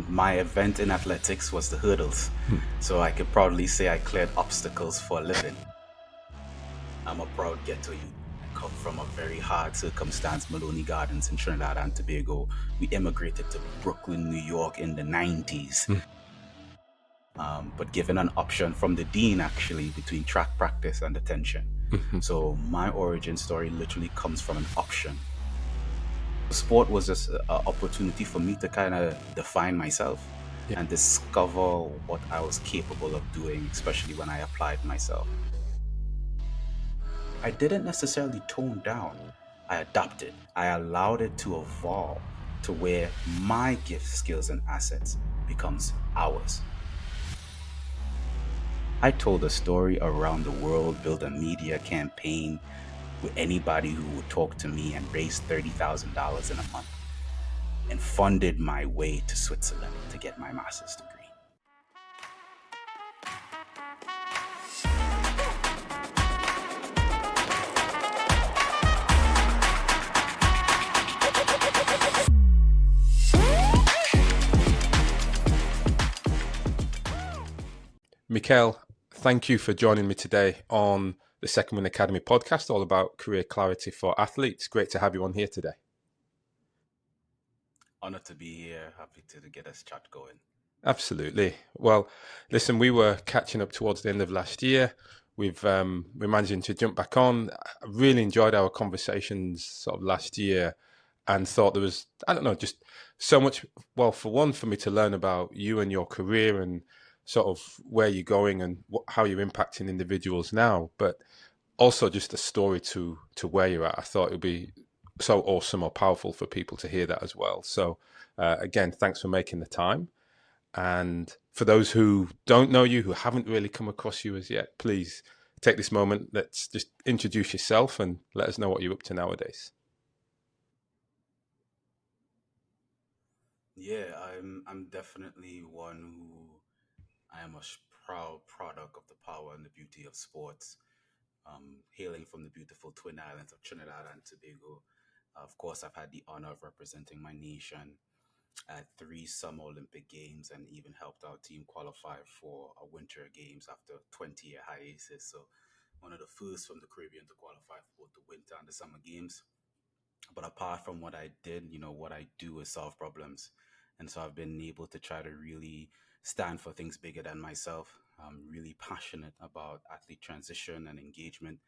My event in athletics was the hurdles, Hmm. so I could proudly say I cleared obstacles for a living. I'm a proud Ghetto youth. I come from a very hard circumstance, Maloney Gardens in Trinidad and Tobago. We immigrated to Brooklyn, New York in the 90s, Hmm. but given an option from the dean actually between track practice and detention. Hmm. So my origin story literally comes from an option. Sport was just an opportunity for me to kind of define myself Yeah. and discover what I was capable of doing, especially when I applied myself. I didn't necessarily tone down. I adapted. I allowed it to evolve to where my gifts, skills, and assets becomes ours. I told a story around the world, built a media campaign with anybody who would talk to me and raised $30,000 in a month and funded my way to Switzerland to get my master's degree. Mikel, thank you for joining me today on the Second Win Academy podcast, all about career clarity for athletes. Great to have you on here today. Honored to be here. Happy to get us chat going. Absolutely. Well, listen, we were catching up towards the end of last year. We're managing to jump back on. I really enjoyed our conversations sort of last year, and thought there was, I don't know, just so much. Well, for one, for me to learn about you and your career and sort of where you're going and how you're impacting individuals now, but also just a story to where you're at. I thought it would be so awesome or powerful for people to hear that as well. So, again, thanks for making the time. And for those who don't know you, who haven't really come across you as yet, please take this moment. Let's just introduce yourself and let us know what you're up to nowadays. Yeah, I'm definitely one who I am a proud product of the power and the beauty of sports. Hailing from the beautiful Twin Islands of Trinidad and Tobago. Of course, I've had the honor of representing my nation at three Summer Olympic Games and even helped our team qualify for a Winter Games after a 20-year hiatus. So, one of the first from the Caribbean to qualify for both the Winter and the Summer Games. But apart from what I did, what I do is solve problems. And so I've been able to try to really stand for things bigger than myself. I'm really passionate about athlete transition and engagement,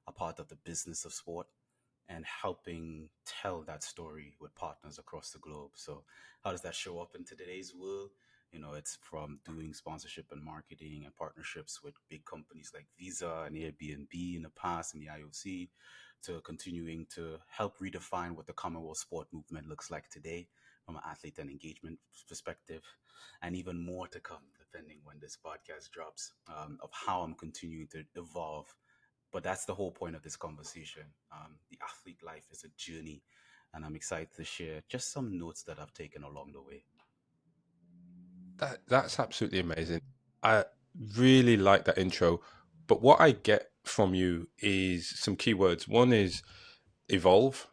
a part of the business of sport, and helping tell that story with partners across the globe. So, how does that show up in today's world? It's from doing sponsorship and marketing and partnerships with big companies like Visa and Airbnb in the past and the IOC, to continuing to help redefine what the Commonwealth sport movement looks like today from an athlete and engagement perspective, and even more to come, depending when this podcast drops, of how I'm continuing to evolve. But that's the whole point of this conversation. The athlete life is a journey, and I'm excited to share just some notes that I've taken along the way. That's absolutely amazing. I really like that intro. But what I get from you is some keywords. One is evolve.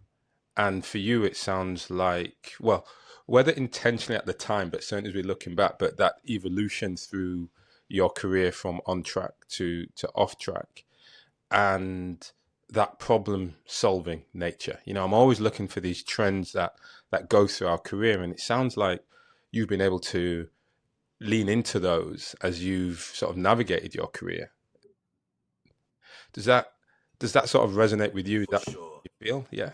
And for you, it sounds like, well, whether intentionally at the time, but certainly as we're looking back, but that evolution through your career from on track to off track, and that problem solving nature. I'm always looking for these trends that go through our career, and it sounds like you've been able to lean into those as you've sort of navigated your career. Does that does that sort of resonate with you? Is For that sure. you feel? Yeah.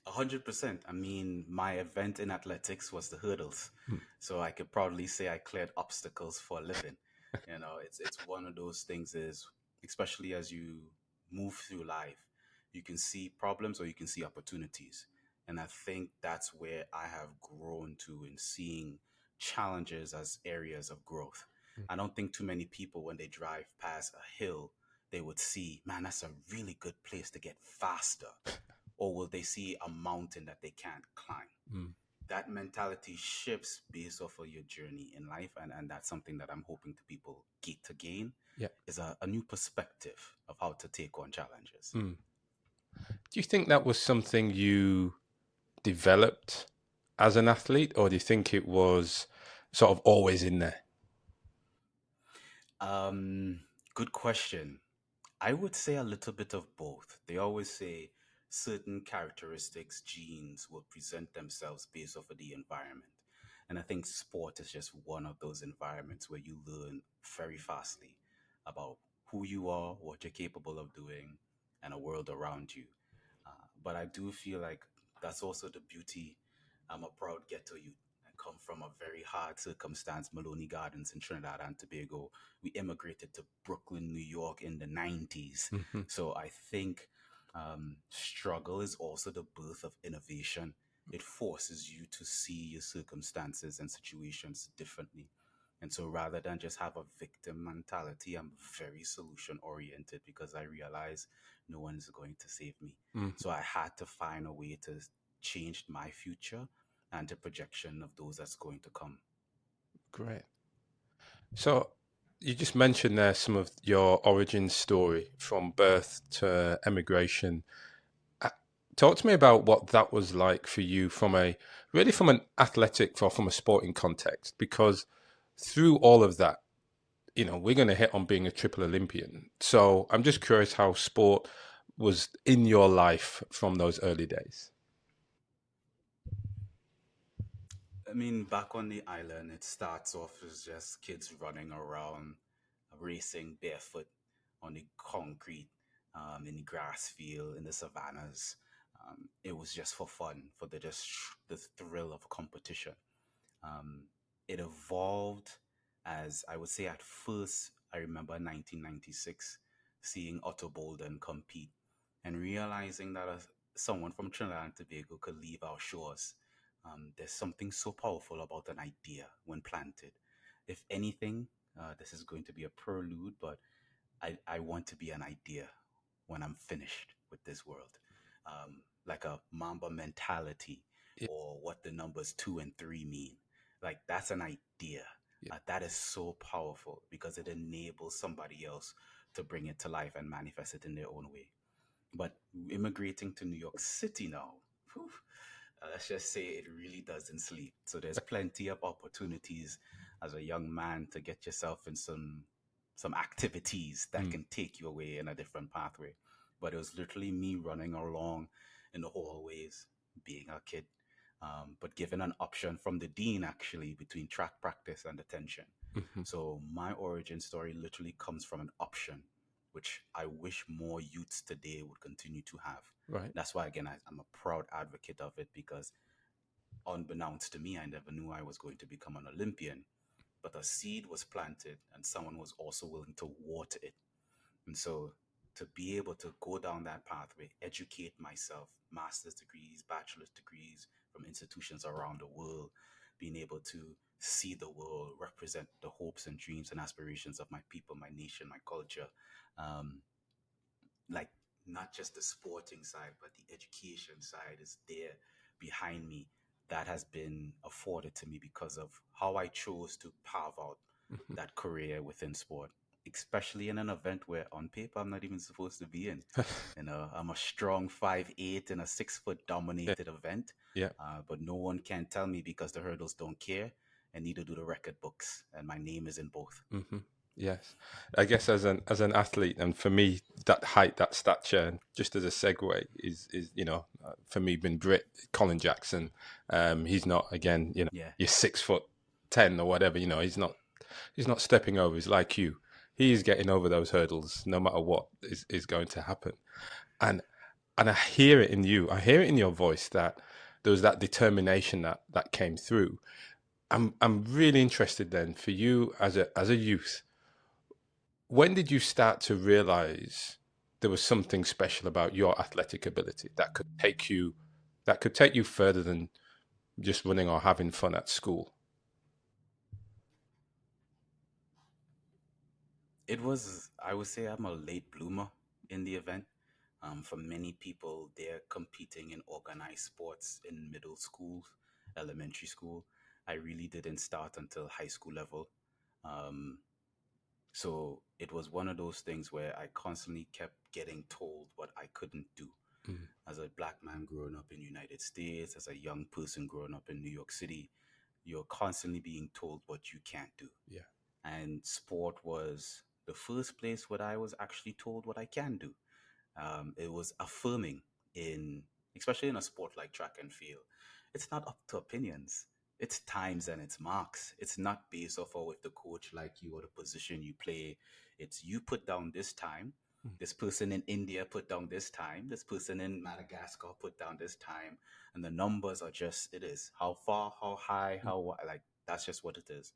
100%. I mean, my event in athletics was the hurdles. Hmm. So I could proudly say I cleared obstacles for a living. It's one of those things is, especially as you move through life, you can see problems or you can see opportunities. And I think that's where I have grown to in seeing challenges as areas of growth. I don't think too many people, when they drive past a hill, they would see, man, that's a really good place to get faster, or will they see a mountain that they can't climb? Hmm. That mentality shifts based off of your journey in life, and that's something that I'm hoping to people get to gain, Yeah. is a new perspective of how to take on challenges. Hmm. Do you think that was something you developed as an athlete, or do you think it was sort of always in there? Um, Good question. I would say a little bit of both. They always say certain characteristics, genes will present themselves based off of the environment. And I think sport is just one of those environments where you learn very fastly about who you are, what you're capable of doing, and a world around you. But I do feel like that's also the beauty. I'm a proud ghetto youth. I come from a very hard circumstance, Maloney Gardens in Trinidad and Tobago. We immigrated to Brooklyn, New York in the 90s. Hmm. So I think struggle is also the birth of innovation. It forces you to see your circumstances and situations differently. And so rather than just have a victim mentality, I'm very solution oriented because I realize no one is going to save me. Mm, So I had to find a way to change my future and the projection of those that's going to come. great. So you just mentioned there some of your origin story from birth to emigration. Uh, Talk to me about what that was like for you from a really from an athletic or from a sporting context, because through all of that, we're going to hit on being a triple Olympian. So I'm just curious how sport was in your life from those early days. I mean, back on the island, it starts off as just kids running around, racing barefoot on the concrete, in the grass field, in the savannas. It was just for fun, for the thrill of competition. Um, it evolved as I would say at first, I remember 1996 seeing Otto Bolden compete and realizing that someone from Trinidad and Tobago could leave our shores. There's something so powerful about an idea when planted. If anything, this is going to be a prelude, but I want to be an idea when I'm finished with this world. Like a Mamba mentality Yeah, or what the numbers two and three mean. Like that's an idea. yeah. That is so powerful because it enables somebody else to bring it to life and manifest it in their own way. But immigrating to New York City now, whew, let's just say it really doesn't sleep. So there's plenty of opportunities as a young man to get yourself in some activities that Mm, can take you away in a different pathway. But it was literally me running along in the hallways, being a kid, but given an option from the dean actually between track practice and detention. mhm. So my origin story literally comes from an option, which I wish more youths today would continue to have. Right. That's why, again, I'm a proud advocate of it because, unbeknownst to me, I never knew I was going to become an Olympian. But a seed was planted and someone was also willing to water it. And so to be able to go down that pathway, educate myself, master's degrees, bachelor's degrees from institutions around the world, being able to see the world, represent the hopes and dreams and aspirations of my people, my nation, my culture, um, like not just the sporting side, but the education side is there behind me. That has been afforded to me because of how I chose to carve out Mhm. that career within sport, especially in an event where on paper I'm not even supposed to be in. I'm a strong 5'8" in a 6 foot Yeah, dominated event, yeah. but no one can tell me because the hurdles don't care, and neither do the record books, and my name is in both. Hmm. Yes, I guess as an athlete, and for me, that height, that stature, and just as a segue, is for me, been Brit Colin Jackson. He's not again, Yeah. you're 6'10" or whatever. He's not stepping over. He's like you. He is getting over those hurdles, no matter what is going to happen. And and I hear it in you. I hear it in your voice that there was that determination that came through. I'm really interested then for you as a youth. When did you start to realize there was something special about your athletic ability that could take you further than just running or having fun at school? It was, I would say, I'm a late bloomer in the event. For many people, they're competing in organized sports in middle school, elementary school. I really didn't start until high school level. Um, so it was one of those things where I constantly kept getting told what I couldn't do. Mm. As a black man growing up in the United States, as a young person growing up in New York City, you're constantly being told what you can't do. Yeah. And sport was the first place where I was actually told what I can do. It was affirming in, especially in a sport like track and field. It's not up to opinions. It's times and it's marks. It's not based off of if the coach like you or the position you play. It's you put down this time. Mm. This person in India put down this time. This person in Madagascar put down this time. And the numbers are just, it is. How far, how high, Mm. like, that's just what it is.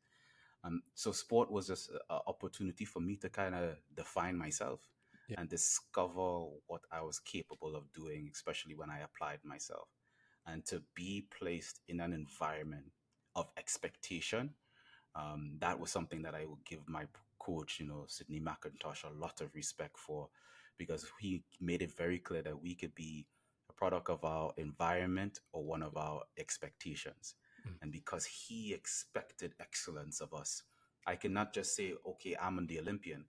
So sport was just an opportunity for me to kind of define myself Yeah. and discover what I was capable of doing, especially when I applied myself. And to be placed in an environment of expectation, that was something that I would give my coach, Sydney McIntosh, a lot of respect for, because he made it very clear that we could be a product of our environment or one of our expectations. Mm. And because he expected excellence of us, I cannot just say, okay, I'm on the Olympian,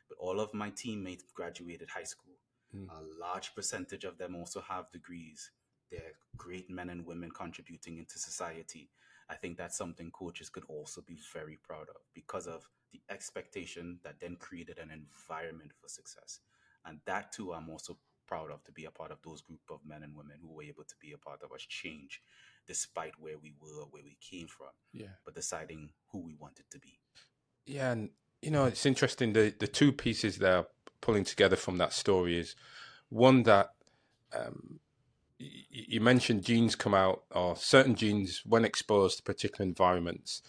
but all of my teammates graduated high school. Mm. A large percentage of them also have degrees. They're great men and women contributing into society. I think that's something coaches could also be very proud of because of the expectation that then created an environment for success. And that too, I'm also proud of, to be a part of those group of men and women who were able to be a part of us change despite where we were, where we came from, Yeah. but deciding who we wanted to be. Yeah, and it's interesting. The two pieces they're pulling together from that story is one that um, you mentioned genes come out, or certain genes, when exposed to particular environments,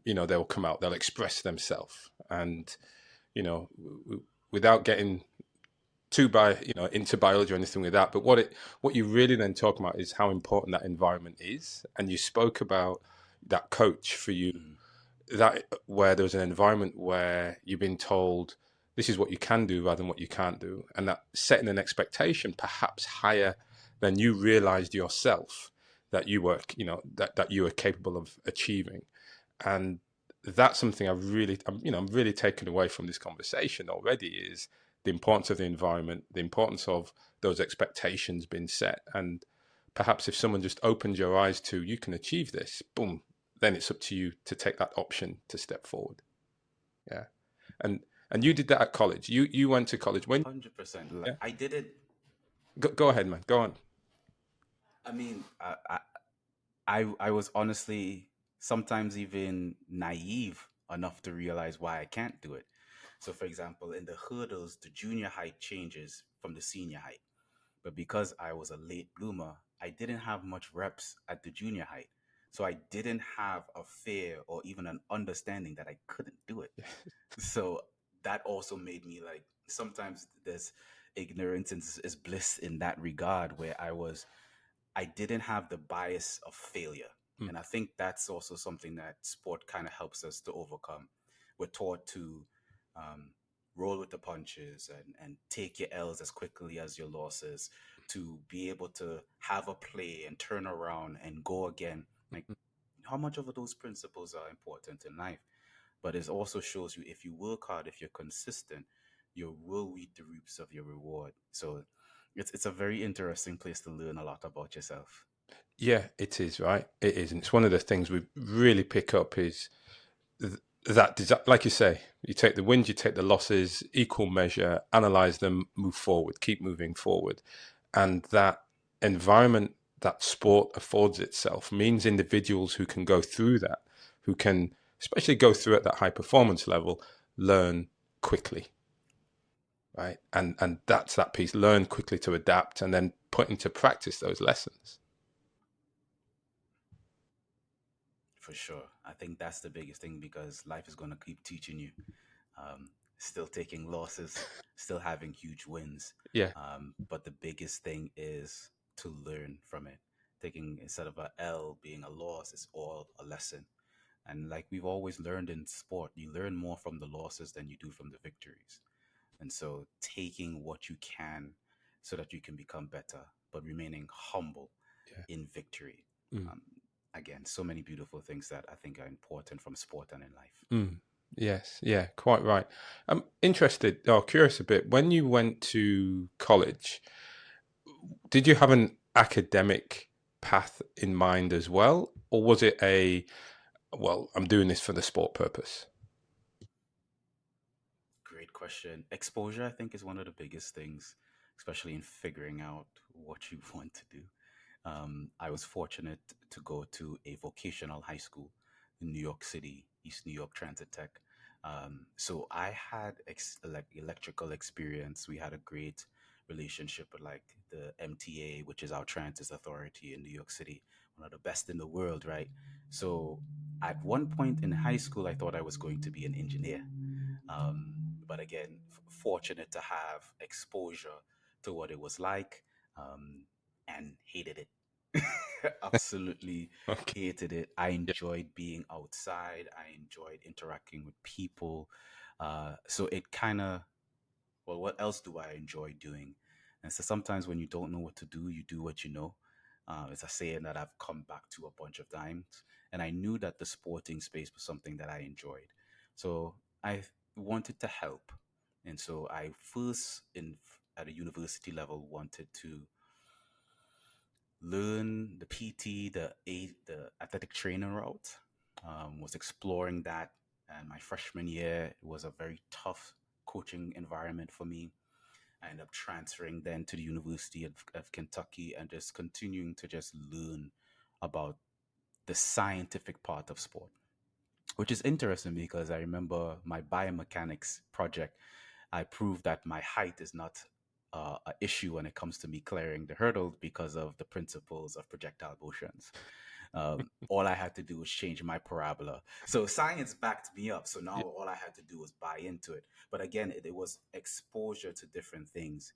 they'll come out, they'll express themselves, and you know, without getting too into biology or anything like that. But what you really then talk about is how important that environment is, and you spoke about that coach for you, Mm, that where there was an environment where you've been told this is what you can do rather than what you can't do, and that setting an expectation perhaps higher than you realized yourself that you were, that you were capable of achieving. And that's something I'm really taken away from this conversation already, is the importance of the environment, the importance of those expectations being set. And perhaps if someone just opened your eyes to, you can achieve this, boom, then it's up to you to take that option to step forward. Yeah. And you did that at college. You went to college when? 100%. Yeah. I did it. Go ahead, man. Go on. I mean, I was honestly sometimes even naive enough to realize why I can't do it. So, for example, in the hurdles, the junior height changes from the senior height. But because I was a late bloomer, I didn't have much reps at the junior height. So I didn't have a fear or even an understanding that I couldn't do it. So that also made me like, sometimes there's ignorance is bliss in that regard, where I didn't have the bias of failure. Mm. And I think that's also something that sport kind of helps us to overcome. We're taught to um, roll with the punches and take your L's as quickly as your losses, to be able to have a play and turn around and go again. Like, how much of those principles are important in life? But it also shows you, if you work hard, if you're consistent, you will reap the reaps of your reward. So it's a very interesting place to learn a lot about yourself. Yeah, it is, right? It is. And it's one of the things we really pick up is that, like you say, you take the wins, you take the losses, equal measure, analyze them, move forward, keep moving forward. And that environment that sport affords itself means individuals who can go through that, who can, especially go through at that high performance level, learn quickly, right? And that's that piece, learn quickly to adapt and then put into practice those lessons. For sure. I think that's the biggest thing, because life is going to keep teaching you. Still taking losses, still having huge wins. Yeah, But the biggest thing is to learn from it. Taking, instead of a L being a loss, it's all a lesson. And like we've always learned in sport, you learn more from the losses than you do from the victories. And so taking what you can so that you can become better, but remaining humble yeah. in victory. Mm. Um, Again, so many beautiful things that I think are important from sport and in life. Mm. Yes, yeah, quite right. I'm interested or curious a bit. When you went to college, Did you have an academic path in mind as well, or was it a, well, I'm doing this for the sport purpose? Great question. Exposure, I think, is one of the biggest things, especially in figuring out what you want to do. I was fortunate to go to a vocational high school in New York City, East New York Transit Tech. So I had like electrical experience. We had a great relationship with like the MTA, which is our transit authority in New York City, one of the best in the world, right? So at one point in high school, I thought I was going to be an engineer. But again, fortunate to have exposure to what it was like, and hated it. Absolutely Okay. hated it. I Yeah. enjoyed being outside. I enjoyed interacting with people. So it kind of, well, what else do I enjoy doing? And so sometimes when you don't know what to do, you do what you know. It's a saying that I've come back to a bunch of times. And I knew that the sporting space was something that I enjoyed. So I wanted to help. And so I first, at a university level, wanted to learn the PT, the athletic trainer route. Was exploring that. And my freshman year was a very tough coaching environment for me. I ended up transferring then to the University of Kentucky and just continuing to just learn about the scientific part of sport, which is interesting because I remember my biomechanics project. I proved that my height is not an issue when it comes to me clearing the hurdle because of the principles of projectile motions. All I had to do was change my parabola. So science backed me up. So now Yeah. all I had to do was buy into it. But again, it was exposure to different things.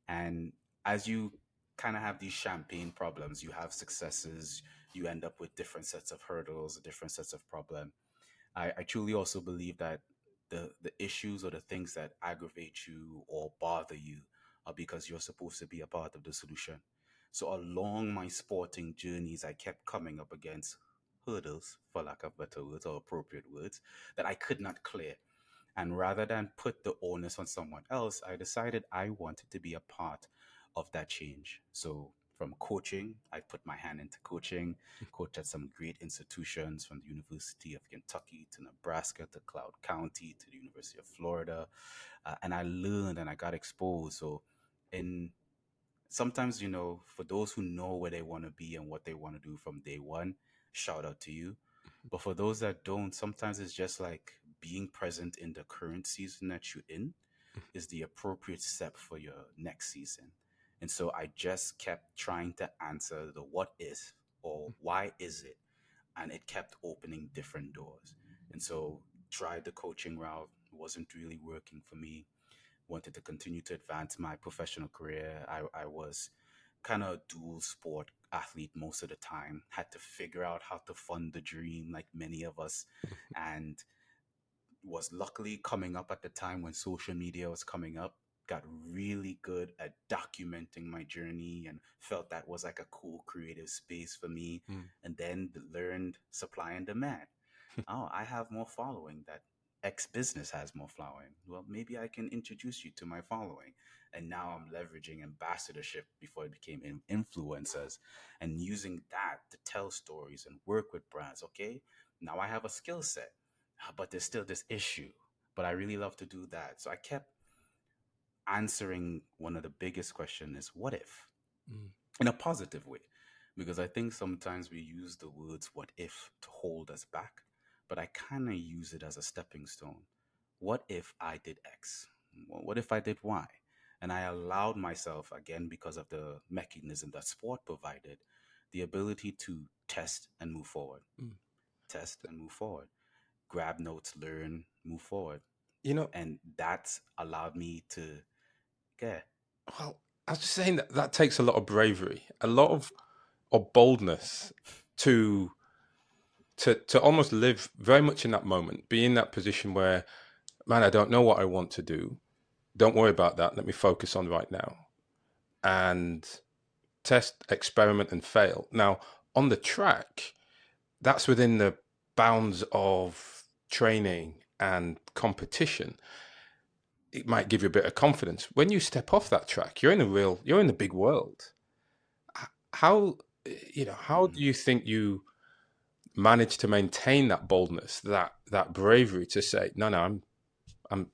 And as you kind of have these champagne problems, you have successes, you end up with different sets of hurdles, different sets of problems. I truly also believe that the issues or the things that aggravate you or bother you are because you're supposed to be a part of the solution. So along my sporting journeys, I kept coming up against hurdles, for lack of better words or appropriate words, that I could not clear. And rather than put the onus on someone else, I decided I wanted to be a part of that change. So from coaching, I put my hand into coaching, coached at some great institutions from the University of Kentucky to Nebraska to Cloud County to the University of Florida. And I learned and I got exposed. So in sometimes, for those who know where they want to be and what they want to do from day one, shout out to you. But for those that don't, sometimes it's just like being present in the current season that you're in is the appropriate step for your next season. And so I just kept trying to answer the what is or why is it, and it kept opening different doors. And so tried the coaching route, wasn't really working for me. Wanted to continue to advance my professional career. I was kind of a dual sport athlete most of the time, had to figure out how to fund the dream like many of us, and was luckily coming up at the time when social media was coming up. Got really good at documenting my journey and felt that was like a cool creative space for me. Mm. And then learned supply and demand. Oh, I have more following that X business has more following. Well, maybe I can introduce you to my following. And now I'm leveraging ambassadorship before it became influencers and using that to tell stories and work with brands. Okay, now I have a skill set, but there's still this issue. But I really love to do that. So I kept answering one of the biggest questions is what if? Mm. In a positive way, because I think sometimes we use the words what if to hold us back, but I kind of use it as a stepping stone. What if I did X? What if I did Y? And I allowed myself, again, because of the mechanism that sport provided, the ability to test and move forward, Mm. test and move forward, grab notes, learn, move forward. You know, And that's allowed me to get. well, I was just saying that that takes a lot of bravery, a lot of boldness to to almost live very much in that moment, be in that position where, man, I don't know what I want to do. Don't worry about that. Let me focus on right now and test, experiment, and fail. Now, on the track, that's within the bounds of training and competition. it might give you a bit of confidence. When you step off that track, you're in the big world. How, how Mm. do you think you manage to maintain that boldness, that bravery to say, no, no, I'm,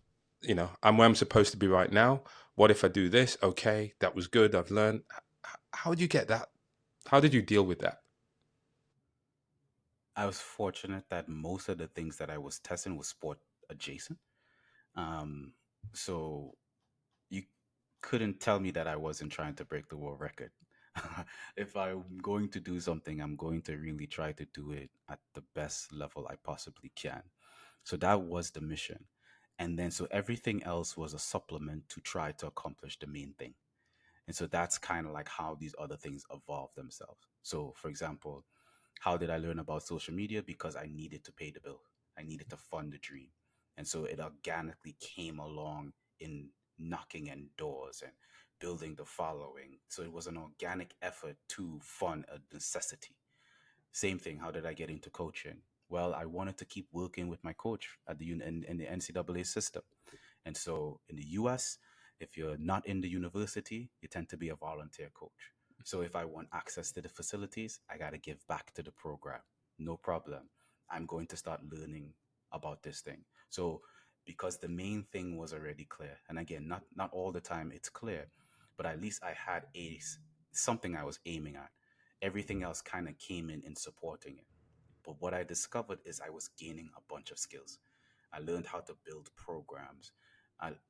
I'm where I'm supposed to be right now. What if I do this? Okay, that was good. I've learned. How do you get that? How did you deal with that? I was fortunate that most of the things that I was testing was sport adjacent. Um, so you couldn't tell me that I wasn't trying to break the world record. If I'm going to do something, I'm going to really try to do it at the best level I possibly can. So that was the mission. And then so everything else was a supplement to try to accomplish the main thing. And so that's kind of like how these other things evolve themselves. So, for example, how did I learn about social media? Because I needed to pay the bill, I needed to fund the dream. And so it organically came along in knocking on doors and building the following. So it was an organic effort to fund a necessity. Same thing. How did I get into coaching? Well, I wanted to keep working with my coach at in the NCAA system. And so in the US, if you're not in the university, you tend to be a volunteer coach. So if I want access to the facilities, I got to give back to the program. No problem. I'm going to start learning about this thing. So because the main thing was already clear, and again, not all the time it's clear, but at least I had something I was aiming at. Everything else kind of came in supporting it. But what I discovered is I was gaining a bunch of skills. I learned how to build programs.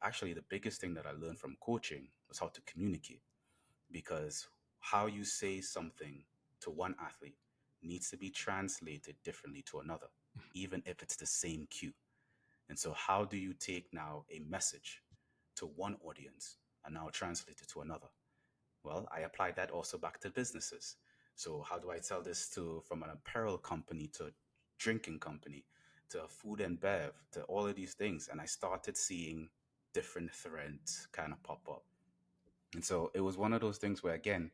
Actually, the biggest thing that I learned from coaching was how to communicate, because how you say something to one athlete needs to be translated differently to another, even if it's the same cue. And so, how do you take now a message to one audience and now translate it to another? Well, I applied that also back to businesses. So how do I tell this to from an apparel company to a drinking company to a food and bev to all of these things? And I started seeing different threads kind of pop up. And so it was one of those things where again,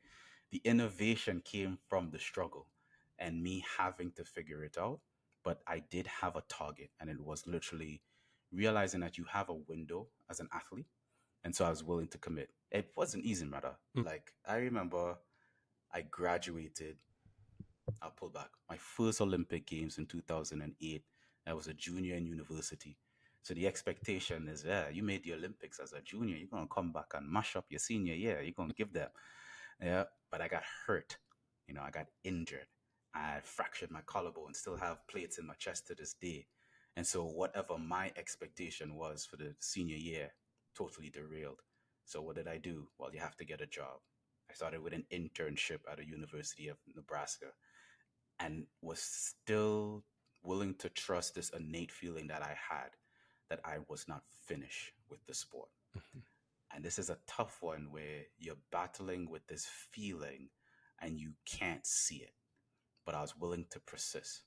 the innovation came from the struggle and me having to figure it out. But I did have a target, and it was literally realizing that you have a window as an athlete, and so I was willing to commit. It wasn't easy, matter. Mm. Like I remember I graduated, I'll pull back. My first Olympic Games in 2008. I was a junior in university. So the expectation is, yeah, you made the Olympics as a junior. You're going to come back and mash up your senior year. You're going to give them. Yeah. But I got hurt. I got injured. I fractured my collarbone, still have plates in my chest to this day. And so whatever my expectation was for the senior year totally derailed. So what did I do? Well, you have to get a job. I started with an internship at a University of Nebraska and was still willing to trust this innate feeling that I had that I was not finished with the sport. And this is a tough one where you're battling with this feeling and you can't see it. But I was willing to persist.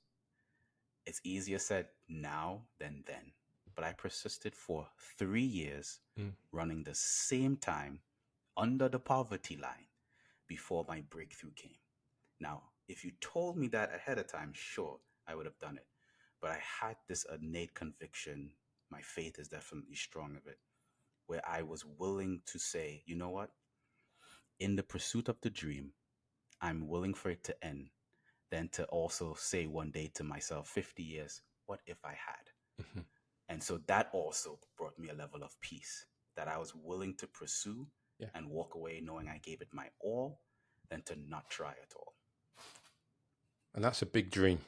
It's easier said now than then. But I persisted for 3 years, Mm. running the same time under the poverty line before my breakthrough came. Now, if you told me that ahead of time, sure, I would have done it. But I had this innate conviction, my faith is definitely strong of it, where I was willing to say, you know what? In the pursuit of the dream, I'm willing for it to end, than to also say one day to myself, 50 years, what if I had? Mhm. And so that also brought me a level of peace that I was willing to pursue Yeah, and walk away knowing I gave it my all than to not try at all. and that's a big dream,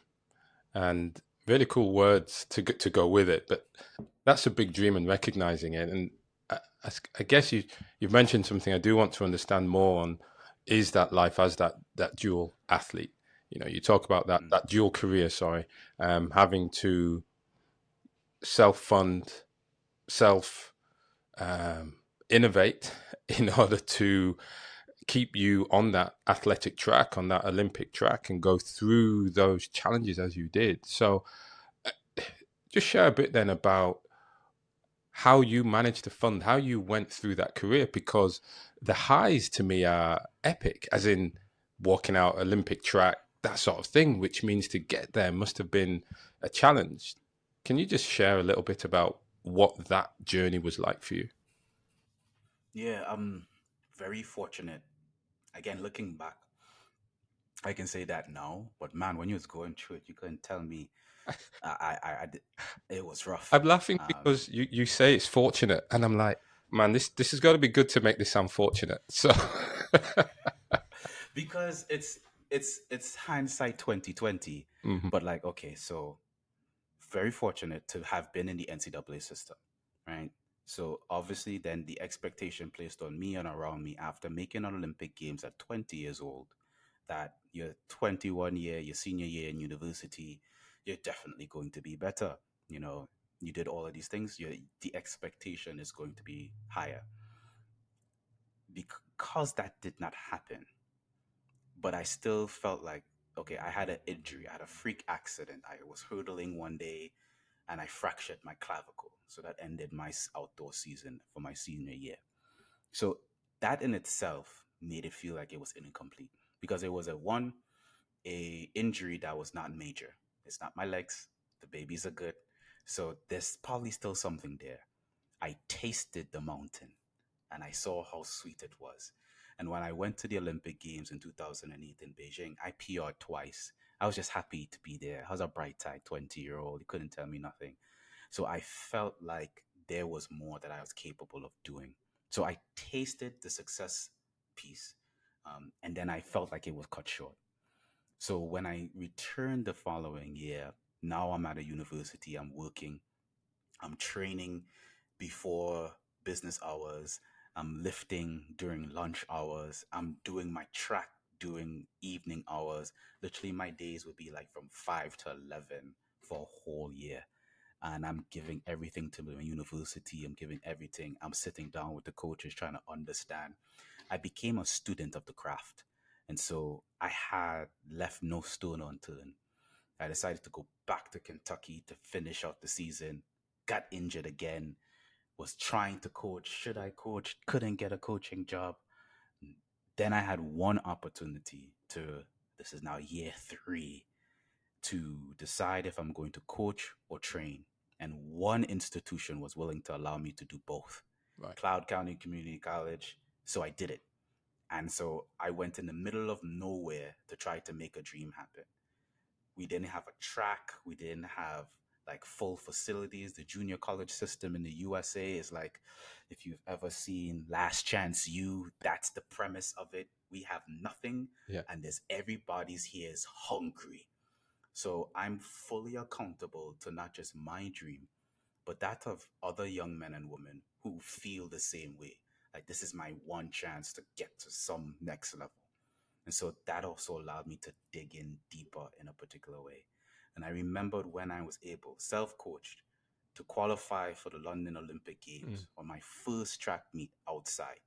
and really cool words to go with it. But that's a big dream, and recognizing it. And I guess you've mentioned something I do want to understand more on. Is that life as that dual athlete? You talk about Mm, that dual career. Sorry, having to self fund, self um, innovate in order to keep you on that athletic track, on that Olympic track, and go through those challenges as you did. So, just share a bit then about how you managed to fund, how you went through that career, because the highs to me are epic, as in walking out Olympic track, that sort of thing, which means to get there must have been a challenge. Can you just share a little bit about what that journey was like for you. Yeah, I'm very fortunate. Again, looking back, I can say that now. But man, when you was going through it, you couldn't tell me. It was rough. I'm laughing Um, because you say it's fortunate, and I'm like, man, this has got to be good to make this sound fortunate. So, because it's hindsight 2020. Mhm. But like, okay, so very fortunate to have been in the NCAA system, right? So obviously, then the expectation placed on me and around me after making an Olympic Games at 20 years old, that your 21 year, your senior year in university, you're definitely going to be better. You know, you did all of these things. The expectation is going to be higher. Because that did not happen, but I still felt like, okay, I had an injury, I had a freak accident. I was hurdling one day and I fractured my clavicle. So that ended my outdoor season for my senior year. So that in itself made it feel like it was incomplete because it was a injury that was not major. It's not my legs. The babies are good. So there's probably still something there. I tasted the mountain and I saw how sweet it was. And when I went to the Olympic Games in 2008 in Beijing, I PR'd twice. I was just happy to be there. I was a bright eyed 20-year-old. You couldn't tell me nothing. So I felt like there was more that I was capable of doing. So I tasted the success piece. And then I felt like it was cut short. So when I returned the following year, now I'm at a university, I'm working, I'm training before business hours, I'm lifting during lunch hours, I'm doing my track during evening hours. Literally, my days would be like from 5 to 11 for a whole year. And I'm giving everything to the university. I'm giving everything. I'm sitting down with the coaches trying to understand. I became a student of the craft. And so I had left no stone unturned. I decided to go back to Kentucky to finish out the season, got injured again, was trying to coach. Should I coach? Couldn't get a coaching job. Then I had one opportunity to, this is now year three, to decide if I'm going to coach or train. And one institution was willing to allow me to do both, Right. Cloud County Community College. So I did it. And so I went in the middle of nowhere to try to make a dream happen. We didn't have a track. We didn't have like full facilities. The junior college system in the USA is like, if you've ever seen Last Chance U, that's the premise of it. We have nothing, Yeah. and there's everybody's here is hungry. So I'm fully accountable to not just my dream, but that of other young men and women who feel the same way. Like, this is my one chance to get to some next level. And so that also allowed me to dig in deeper in a particular way. And I remembered when I was able, self coached, to qualify for the London Olympic Mm. Games on my first track meet outside.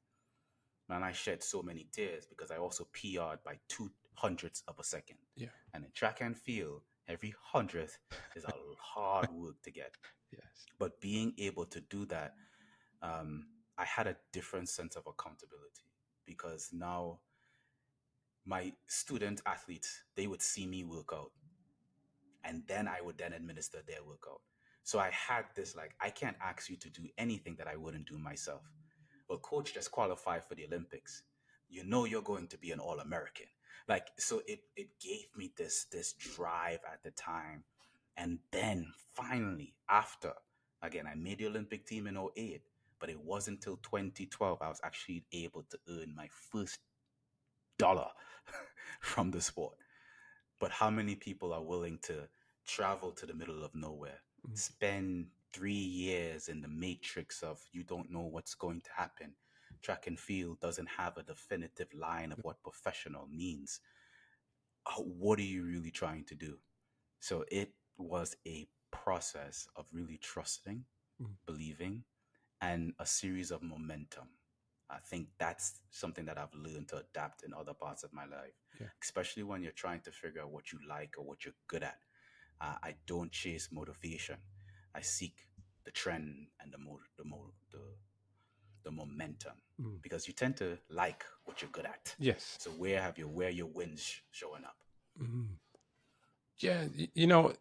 Man, I shed so many tears because I also PR'd by 200ths of a second. Yeah. And in track and field, every hundredth is a hard work to get. Yes. But being able to do that, I had a different sense of accountability because now my student athletes, they would see me work out and then I would then administer their workout. So I had this like, I can't ask you to do anything that I wouldn't do myself. Well, coach just qualified for the Olympics. You know you're going to be an All-American. Like, so it gave me this drive at the time. And then finally, after, again, I made the Olympic team in '08, but it wasn't until 2012 I was actually able to earn my first dollar from the sport. But how many people are willing to travel to the middle of nowhere, Mm. spend 3 years in the matrix of you don't know what's going to happen? Track and field doesn't have a definitive line of what professional means. What are you really trying to do? So it was a process of really trusting, Mm. believing, and a series of momentum. I think that's something that I've learned to adapt in other parts of my life, Yeah. especially when you're trying to figure out what you like or what you're good at. I don't chase motivation. I seek the trend and the momentum Mm. because you tend to like what you're good at. Yes. So where your wins showing up? Mm. Yeah. You know,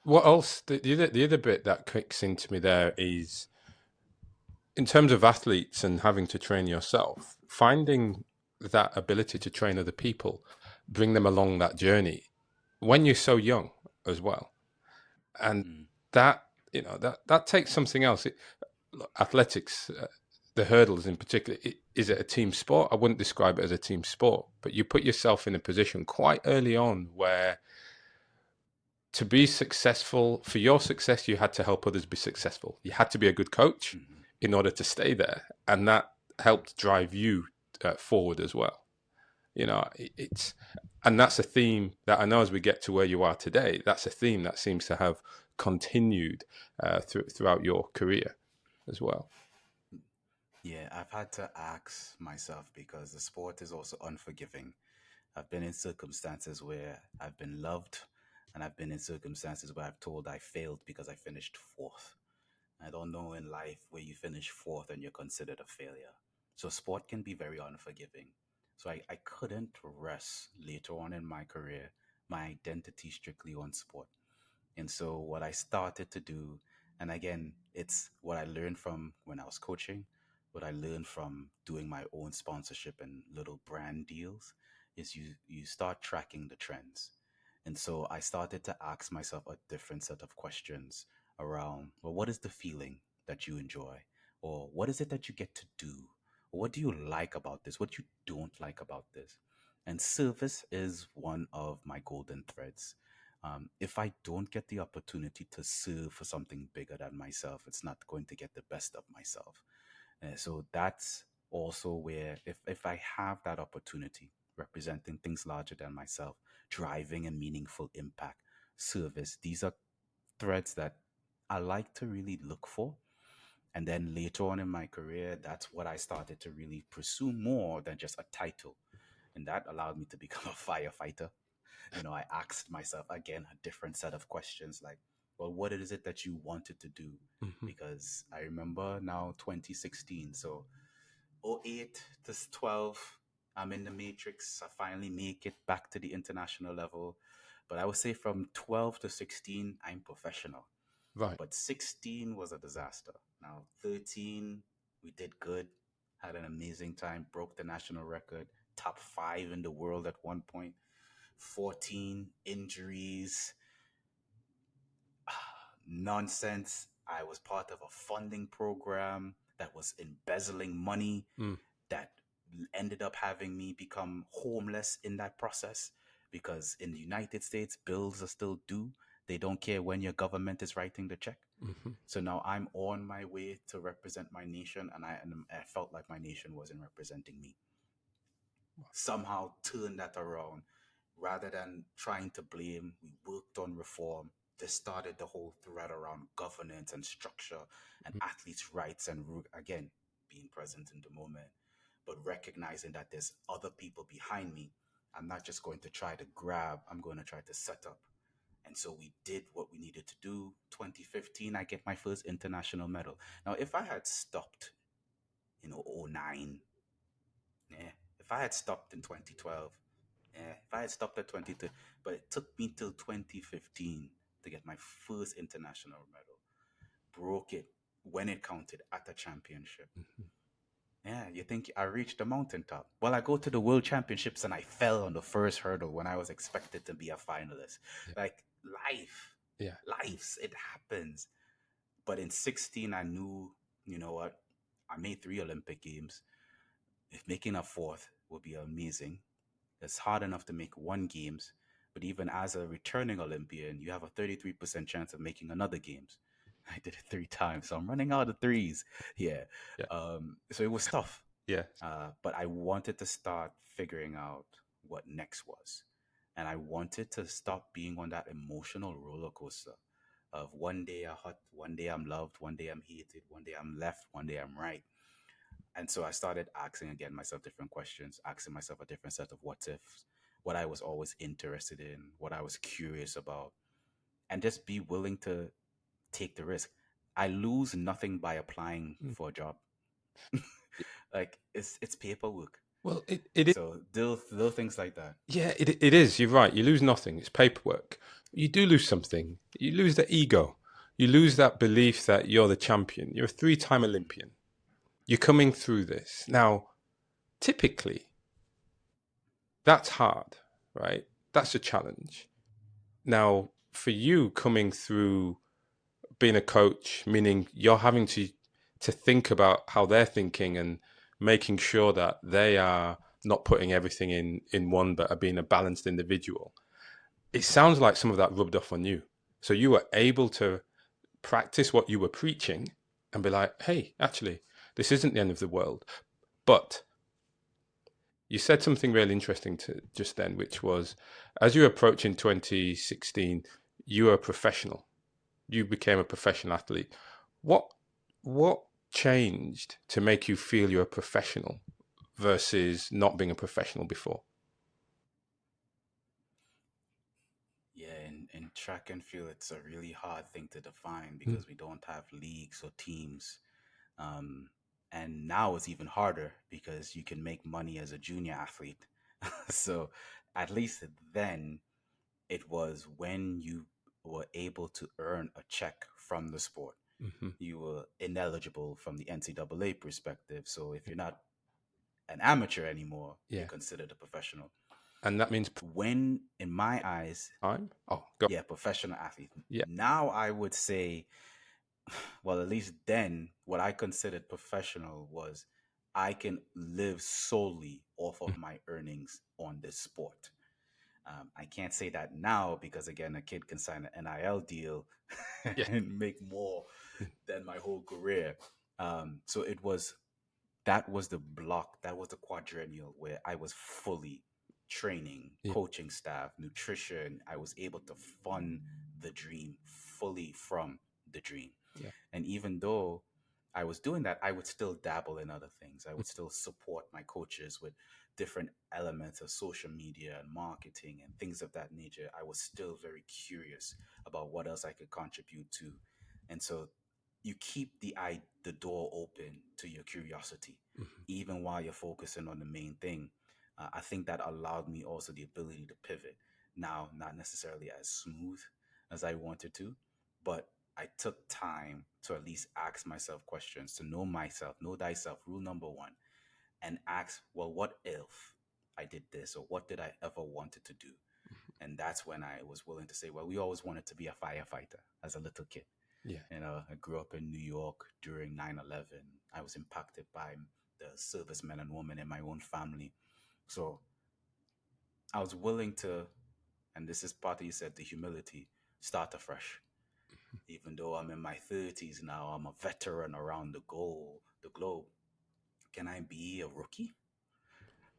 What else? The other bit that kicks into me there is in terms of athletes and having to train yourself, finding that ability to train other people, bring them along that journey when you're so young as well, and Mm, that that takes something else. Athletics, the hurdles in particular, is it a team sport? I wouldn't describe it as a team sport, but you put yourself in a position quite early on where to be successful, for your success, you had to help others be successful. You had to be a good coach mhm. in order to stay there, and that helped drive you forward as well. It's and that's a theme that I know as we get to where you are today. That's a theme that seems to have continued throughout your career as well. Yeah, I've had to ask myself because the sport is also unforgiving. I've been in circumstances where I've been loved, and I've been in circumstances where I've told I failed because I finished fourth. I don't know in life where you finish fourth and you're considered a failure. So sport can be very unforgiving. So I couldn't rest later on in my career my identity strictly on sport. And so what I started to do, and again, it's what I learned from when I was coaching, what I learned from doing my own sponsorship and little brand deals, is you start tracking the trends. And so I started to ask myself a different set of questions around, well, what is the feeling that you enjoy? Or what is it that you get to do? Or what do you like about this? What you don't like about this? And service is one of my golden threads. If I don't get the opportunity to serve for something bigger than myself, it's not going to get the best of myself. So that's also where, if I have that opportunity, representing things larger than myself, driving a meaningful impact, service, these are threads that I like to really look for. And then later on in my career, that's what I started to really pursue more than just a title. And that allowed me to become a firefighter. I asked myself again a different set of questions like, well, what is it that you wanted to do? Hmm. Because I remember now 2016. So '08 to 12, I'm in the matrix. I finally make it back to the international level. But I would say from 12 to 16, I'm professional. Right. But 16 was a disaster. Now 13, we did good, had an amazing time, broke the national record, top five in the world at one point. 14 injuries, nonsense. I was part of a funding program that was embezzling money Mm. that ended up having me become homeless in that process because in the United States, bills are still due. They don't care when your government is writing the check. Hmm. So now I'm on my way to represent my nation, and I felt like my nation wasn't representing me. Somehow turn that around. Rather than trying to blame, we worked on reform. This started the whole thread around governance and structure and athletes' rights and, again, being present in the moment, but recognizing that there's other people behind me. I'm not just going to try to grab, I'm going to try to set up. And so we did what we needed to do. 2015, I get my first international medal. Now, if I had stopped, '09, yeah. If I had stopped in 2012, yeah. If I had stopped at 22, but it took me till 2015 to get my first international medal. Broke it when it counted at a championship. Yeah, you think I reached the mountaintop. Well, I go to the world championships and I fell on the first hurdle when I was expected to be a finalist. Yeah. Like life, Yeah. it happens. But in 16, I knew, you know what? I made three Olympic Games. If making a fourth would be amazing. It's hard enough to make one games, but even as a returning Olympian, you have a 33% chance of making another games. I did it three times, so I'm running out of threes. Yeah. Yeah. So it was tough. Yeah. But I wanted to start figuring out what next was. And I wanted to stop being on that emotional roller coaster of one day I'm hot, one day I'm loved, one day I'm hated, one day I'm left, one day I'm right. And so I started asking again myself different questions, asking myself a different set of what ifs, what I was always interested in, what I was curious about, and just be willing to take the risk. I lose nothing by applying Mm. for a job. Like it's paperwork. Well, it is. So little things like that. Yeah, it is. You're right. You lose nothing. It's paperwork. You do lose something. You lose the ego. You lose that belief that you're the champion. You're a three-time Olympian. You're coming through this. Now, typically, that's hard, right? That's a challenge. Now, for you coming through being a coach, meaning you're having to think about how they're thinking and making sure that they are not putting everything in one, but are being a balanced individual. It sounds like some of that rubbed off on you. So you were able to practice what you were preaching and be like, hey, actually, this isn't the end of the world. But you said something really interesting to just then, which was as you were approaching 2016, you were a professional. You became a professional athlete. What what changed to make you feel you're a professional versus not being a professional before? Yeah, in track and field, it's a really hard thing to define Mm, because we don't have leagues or teams. Um, and now it's even harder because you can make money as a junior athlete. So at least then it was when you were able to earn a check from the sport. mm-hmm. You were ineligible from the NCAA perspective. So if you're not an amateur anymore, you're Yeah, considered a professional. and that means When, in my eyes, time. Oh, go. yeah, professional athlete. Yeah. Now I would say, well, at least then, what I considered professional was I can live solely off Mm, of my earnings on this sport. I can't say that now because, again, a kid can sign an NIL deal yeah. and make more Mm, than my whole career. So it was that was the block, that was the quadrennial where I was fully training, yeah. coaching staff, nutrition. I was able to fund the dream fully from the dream. Yeah. And even though I was doing that, I would still dabble in other things. I Mm, would still support my coaches with different elements of social media and marketing and things of that nature. I was still very curious about what else I could contribute to. And so you keep the door open to your curiosity, mhm. even while you're focusing on the main thing. I think that allowed me also the ability to pivot. Now, not necessarily as smooth as I wanted to, but I took time to at least ask myself questions, to know myself, know thyself, rule number one, and ask, well, what if I did this, or what did I ever wanted to do? And that's when I was willing to say, well, we always wanted to be a firefighter as a little kid. Yeah. You know, I grew up in New York during 9/11. I was impacted by the servicemen and women in my own family. So I was willing to, and this is part of you said, the humility, start afresh. Even though I'm in my 30s now, I'm a veteran around the globe. Can I be a rookie?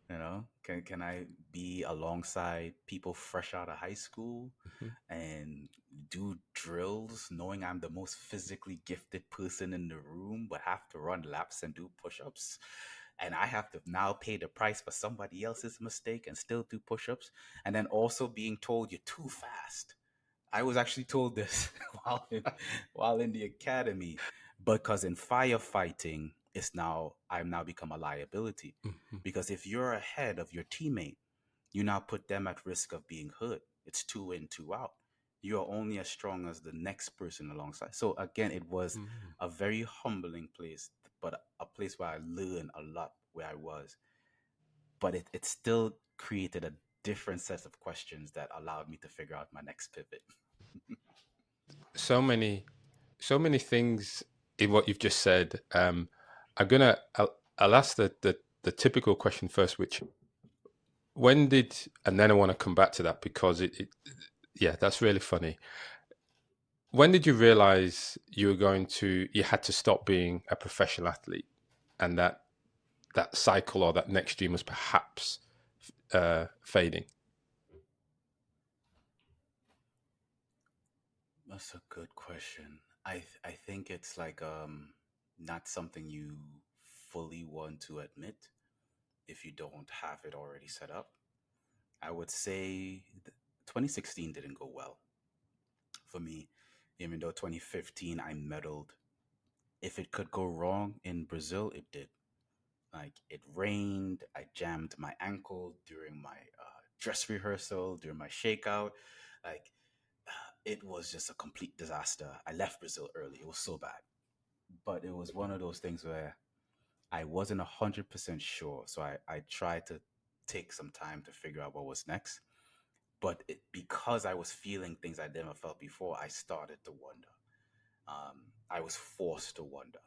You know, can I be alongside people fresh out of high school Mhm. and do drills, knowing I'm the most physically gifted person in the room, but have to run laps and do push-ups, and I have to now pay the price for somebody else's mistake and still do push-ups, and then also being told you're too fast. I was actually told this while in the academy, because in firefighting, I'm now become a liability. Mhm. Because if you're ahead of your teammate, you now put them at risk of being hurt. It's two in, two out. You are only as strong as the next person alongside. So again, it was Mm. a very humbling place, but a place where I learned a lot where I was. But it still created a different set of questions that allowed me to figure out my next pivot. So many, so many things in what you've just said. I'll ask the typical question first, which when did, and then I want to come back to that because yeah, that's really funny. When did you realize you had to stop being a professional athlete and that cycle or that next dream was perhaps fading? That's a good question. I think it's like not something you fully want to admit if you don't have it already set up. I would say 2016 didn't go well for me, even though 2015 I medaled. If it could go wrong in Brazil, it did. Like it rained, I jammed my ankle during my dress rehearsal, during my shakeout. Like it was just a complete disaster. I left Brazil early. It was so bad. But it was one of those things where I wasn't 100% sure. So I tried to take some time to figure out what was next. But because I was feeling things I never felt before, I started to wonder. I was forced to wonder.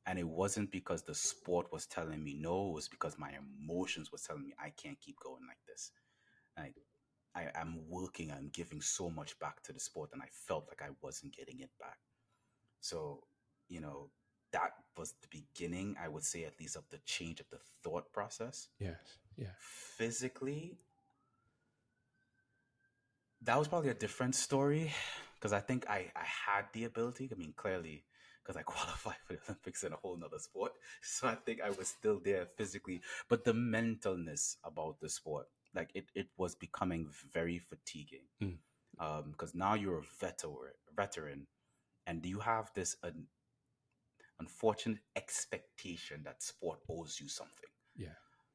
And it wasn't because the sport was telling me no, it was because my emotions was telling me I can't keep going like this. Like I am working, I'm giving so much back to the sport, and I felt like I wasn't getting it back. So, you know, that was the beginning, I would say, at least of the change of the thought process. Yes. Yeah. Physically, that was probably a different story because I think I had the ability. I mean, clearly, because I qualified for the Olympics in a whole nother sport. So I think I was still there physically. But the mentalness about the sport, like it was becoming very fatiguing. Mm. Because now you're a veteran, and you have this unfortunate expectation that sport owes you something. Yeah.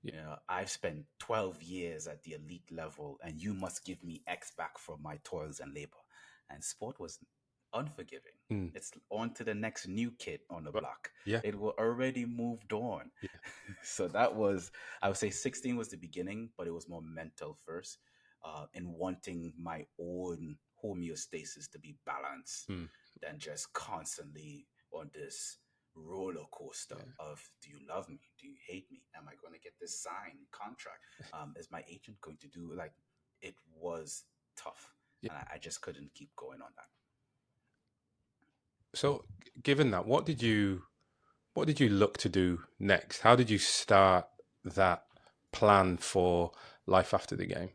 Yeah. You know, I've spent 12 years at the elite level, and you must give me X back for my toils and labor. And sport was unforgiving. Mm. It's on to the next new kid on the Right. block. Yeah. It were already moved on. Yeah. So that was, I would say 16 was the beginning, but it was more mental first, in wanting my own homeostasis to be balanced Mm. than just constantly on this roller coaster Yeah. of do you love me? Do you hate me? Am I going to get this signed contract? Is my agent going to do like it was tough, Yeah. and I just couldn't keep going on that. So, given that, what did you look to do next? How did you start that plan for life after the game?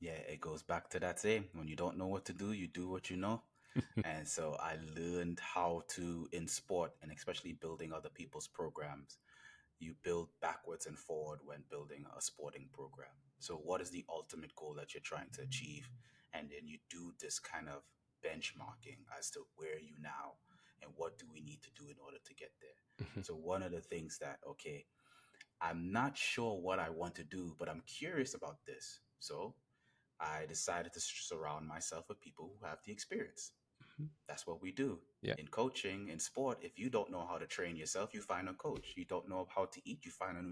Yeah, it goes back to that saying: when you don't know what to do, you do what you know. And so I learned how to, in sport, and especially building other people's programs, you build backwards and forward when building a sporting program. So, what is the ultimate goal that you're trying to achieve? And then you do this kind of benchmarking as to where are you now and what do we need to do in order to get there. Mhm. So, one of the things that, okay, I'm not sure what I want to do, but I'm curious about this. So, I decided to surround myself with people who have the experience. Mhm. That's what we do. Yeah. In coaching, in sport, if you don't know how to train yourself, you find a coach. You don't know how to eat, you find a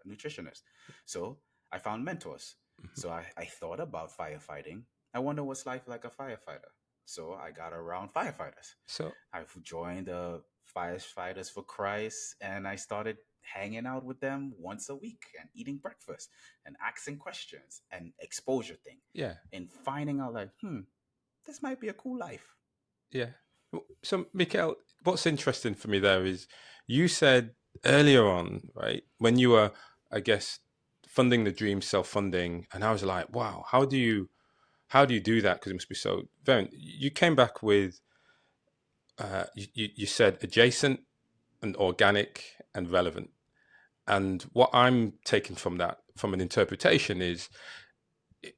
nutritionist. So I found mentors. Mhm. So I thought about firefighting. I wonder what's life like a firefighter. So I got around firefighters. So, I've joined the Firefighters for Christ, and I started hanging out with them once a week and eating breakfast and asking questions and exposure thing yeah. and finding out like, this might be a cool life. Yeah. So, Mikel, what's interesting for me there is you said earlier on, right, when you were, I guess, funding the dream, self-funding, and I was like, wow, how do you do that? Because it must be so very. You came back with, you said adjacent and organic and relevant. And what I'm taking from that, from an interpretation, is it,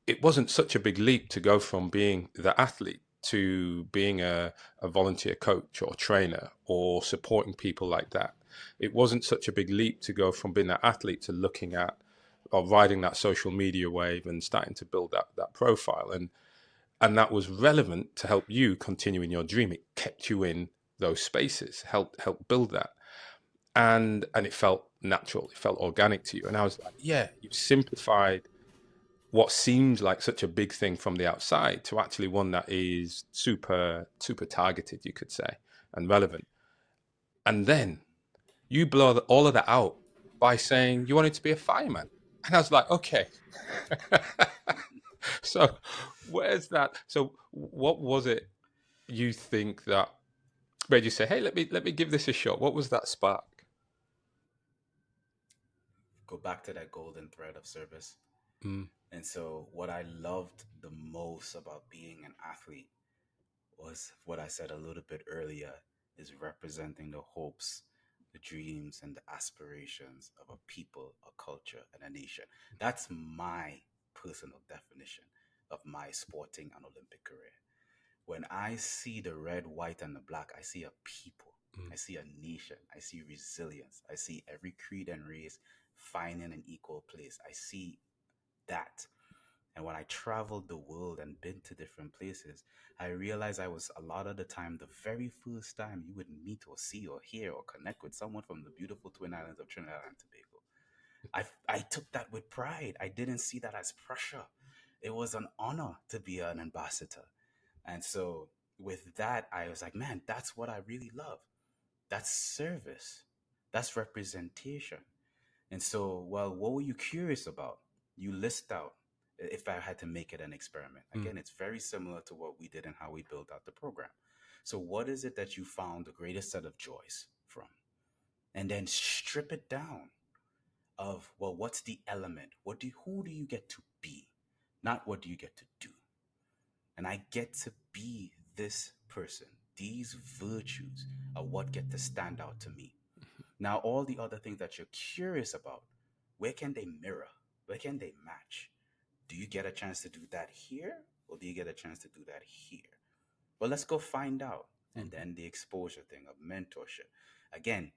it wasn't such a big leap to go from being the athlete to being a volunteer coach or trainer or supporting people like that. It wasn't such a big leap to go from being that athlete to looking at or riding that social media wave and starting to build that profile. And that was relevant to help you continue in your dream. It kept you in those spaces, help build that. And it felt natural, it felt organic to you. And I was like, yeah, you've simplified what seems like such a big thing from the outside to actually one that is super targeted, you could say, and relevant. And then you blow all of that out by saying you wanted to be a fireman. And I was like, okay. So where's that? So what was it you think that made you say, hey, let me give this a shot? What was that spark? Go back to that golden thread of service. Mm. And so, what I loved the most about being an athlete was what I said a little bit earlier is representing the hopes, the dreams, and the aspirations of a people, a culture, and a nation. That's my personal definition of my sporting and Olympic career. When I see the red, white, and the black, I see a people. Mm, I see a nation. I see resilience. I see every creed and race finding an equal place. I see that. And when I traveled the world and been to different places, I realized I was a lot of the time, the very first time you would meet or see or hear or connect with someone from the beautiful Twin Islands of Trinidad and Tobago. I took that with pride. I didn't see that as pressure. It was an honor to be an ambassador. And so with that, I was like, man, that's what I really love. That's service. That's representation. And so, well, what were you curious about? You list out if I had to make it an experiment. mm, Again, it's very similar to what we did and how we built out the program. So, what is it that you found the greatest set of joys from? And then strip it down of, well, what's the element? Who do you get to be? Not what do you get to do? And I get to be this person. These virtues are what get to stand out to me. Now, all the other things that you're curious about, where can they mirror? Where can they match? Do you get a chance to do that here? Or do you get a chance to do that here? Well, let's go find out. And mm, then the exposure thing of mentorship. Again,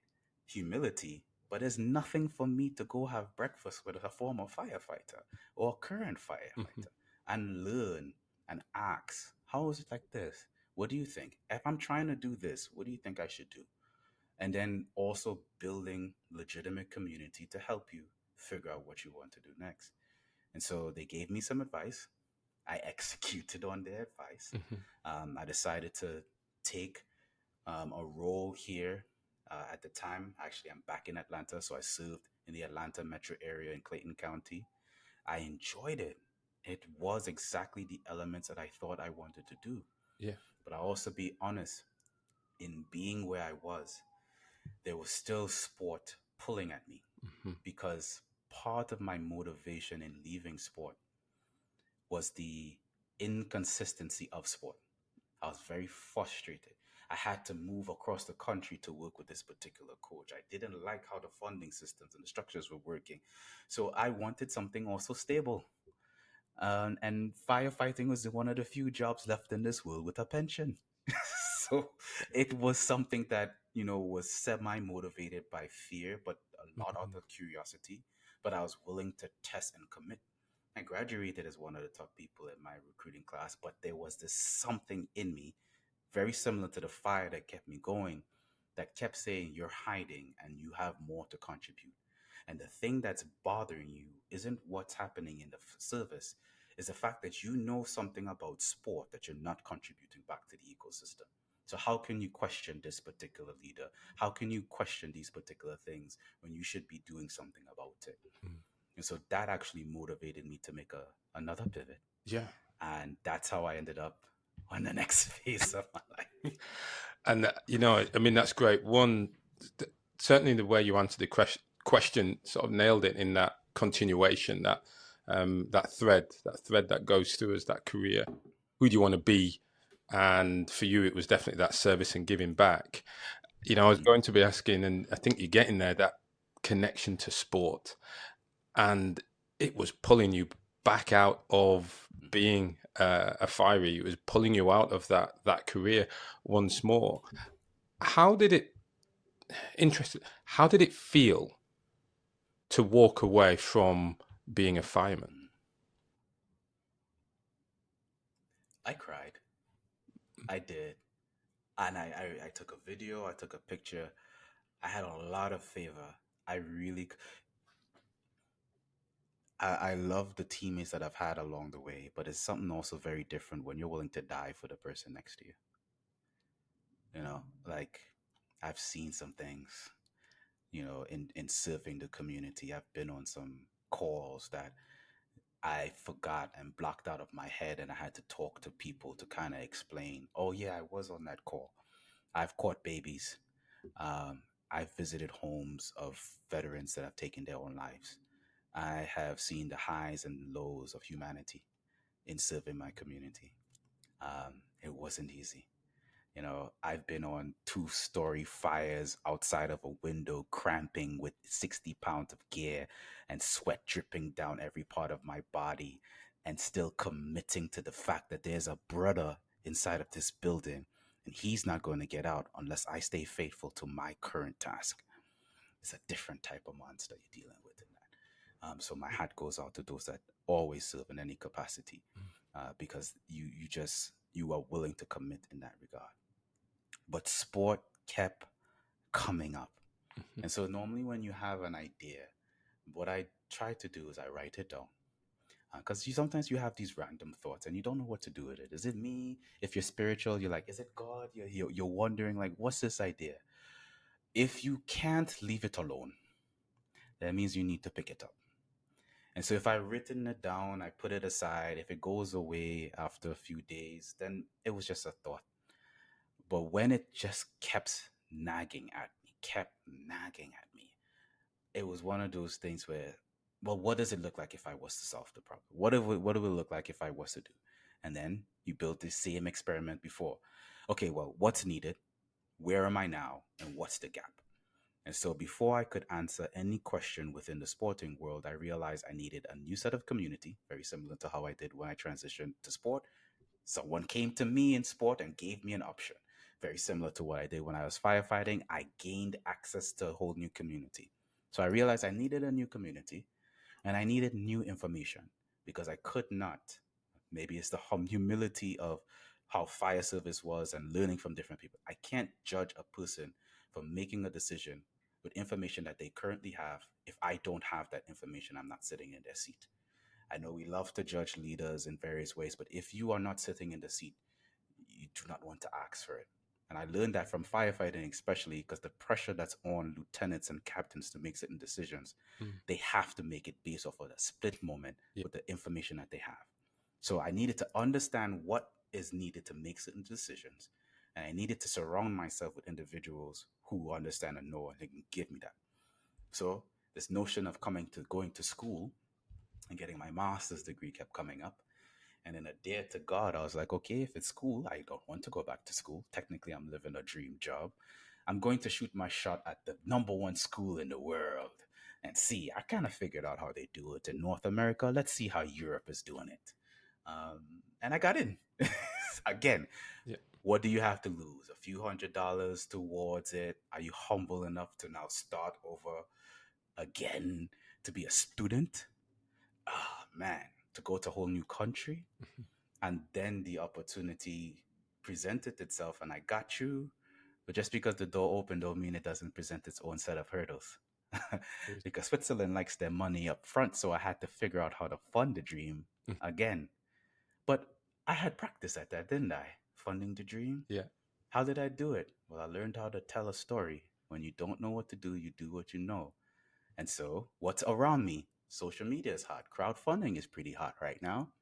humility, but there's nothing for me to go have breakfast with a former firefighter or a current mhm. firefighter and learn and ask, how is it like this? What do you think? If I'm trying to do this, what do you think I should do? And then also building legitimate community to help you figure out what you want to do next. And so they gave me some advice. I executed on their advice. Mhm. I decided to take a role here. At the time, actually, I'm back in Atlanta, so I served in the Atlanta metro area in Clayton County. I enjoyed it. It was exactly the elements that I thought I wanted to do. Yeah. But I'll also be honest, in being where I was, there was still sport pulling at me Mhm. because part of my motivation in leaving sport was the inconsistency of sport. I was very frustrated. I had to move across the country to work with this particular coach. I didn't like how the funding systems and the structures were working. So I wanted something also stable. And firefighting was one of the few jobs left in this world with a pension. So it was something that, was semi motivated by fear, but a lot out Mhm. of curiosity. But I was willing to test and commit. I graduated as one of the top people in my recruiting class, but there was this something in me very similar to the fire that kept me going, that kept saying, you're hiding and you have more to contribute. And the thing that's bothering you isn't what's happening in the service, is the fact that you know something about sport that you're not contributing back to the ecosystem. So, how can you question this particular leader? How can you question these particular things when you should be doing something about it? Mm. And so that actually motivated me to make another pivot. Yeah. And that's how I ended up on the next phase of my life. And I mean, that's great. One, certainly the way you answered the question sort of nailed it in that continuation, that thread that goes through as that career. Who do you want to be? And for you, it was definitely that service and giving back. I was Mm, going to be asking, and I think you're getting there, that connection to sport. And it was pulling you back out of mhm. being a fiery. It was pulling you out of that career once more. How did it interested? How did it feel to walk away from being a fireman? Mm. I cried. I did. And I took a video, I took a picture. I had a lot of favor. I really, I love the teammates that I've had along the way, but it's something also very different when you're willing to die for the person next to you. Like I've seen some things, in serving the community. I've been on some calls that I forgot and blocked out of my head, and I had to talk to people to kind of explain, oh, yeah, I was on that call. I've caught babies. Um, I've visited homes of veterans that have taken their own lives. I have seen the highs and lows of humanity in serving my community. It wasn't easy. I've been on two-story fires outside of a window, cramping with 60 pounds of gear and sweat dripping down every part of my body, and still committing to the fact that there's a brother inside of this building, and he's not going to get out unless I stay faithful to my current task. It's a different type of monster you're dealing with in that. So my hat goes out to those that always serve in any capacity, because you are willing to commit in that regard. But sport kept coming up, Mhm. and so normally when you have an idea, what I try to do is I write it down, because you sometimes you have these random thoughts and you don't know what to do with it. Is it me? If you're spiritual, you're like, is it God? You're wondering like, what's this idea? If you can't leave it alone, that means you need to pick it up. And so if I've written it down, I put it aside. If it goes away after a few days, then it was just a thought. But when it just kept nagging at me, kept nagging at me, it was one of those things where, well, what does it look like if I was to solve the problem? What do it look like if I was to do? And then you build the same experiment before. Okay, well, what's needed? Where am I now? And what's the gap? And so before I could answer any question within the sporting world, I realized I needed a new set of community, very similar to how I did when I transitioned to sport. Someone came to me in sport and gave me an option, very similar to what I did when I was firefighting. I gained access to a whole new community. So I realized I needed a new community and I needed new information because I could not. Maybe it's the humility of how fire service was and learning from different people. I can't judge a person for making a decision with information that they currently have. If I don't have that information, I'm not sitting in their seat. I know we love to judge leaders in various ways, but if you are not sitting in the seat, you do not want to ask for it. And I learned that from firefighting, especially because the pressure that's on lieutenants and captains to make certain decisions, Mm. they have to make it based off of a split moment Yeah. with the information that they have. So I needed to understand what is needed to make certain decisions. And I needed to surround myself with individuals who understand and know and they can give me that. So this notion of coming to going to school and getting my master's degree kept coming up. And in a dare to God, I was like, okay, if it's school, I don't want to go back to school. Technically, I'm living a dream job. I'm going to shoot my shot at the number one school in the world and see. I kind of figured out how they do it in North America. Let's see how Europe is doing it. And I got in. Again, Yeah. what do you have to lose? A few $100s towards it? Are you humble enough to now start over again to be a student? Ah, man, to go to a whole new country? Mhm. And then the opportunity presented itself and I got you. But just because the door opened don't mean it doesn't present its own set of hurdles. Good. Because Switzerland likes their money up front, so I had to figure out how to fund the dream Mm. again. But I had practice at that, didn't I? Funding the dream. Yeah. How did I do it? Well, I learned how to tell a story. When you don't know what to do, you do what you know. And so, what's around me? Social media is hot. Crowdfunding is pretty hot right now.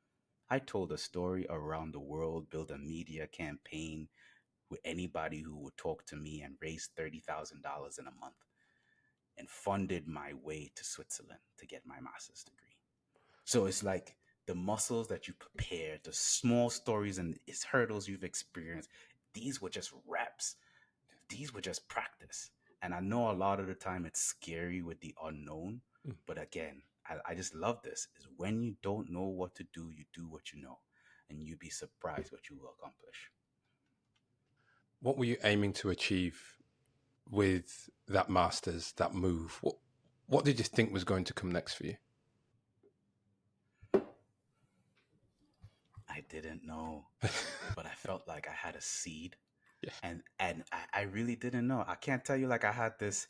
I told a story around the world, built a media campaign with anybody who would talk to me and raised $30,000 in a month and funded my way to Switzerland to get my master's degree. So it's like the muscles that you prepare, the small stories and its hurdles you've experienced, these were just reps. These were just practice. And I know a lot of the time it's scary with the unknown, Mm. but again, I just love this is when you don't know what to do, you do what you know, and you'd be surprised what you will accomplish. What were you aiming to achieve with that masters, that move? What did you think was going to come next for you? I didn't know, but I felt like I had a seed, Yeah. and I really didn't know. I can't tell you like I had this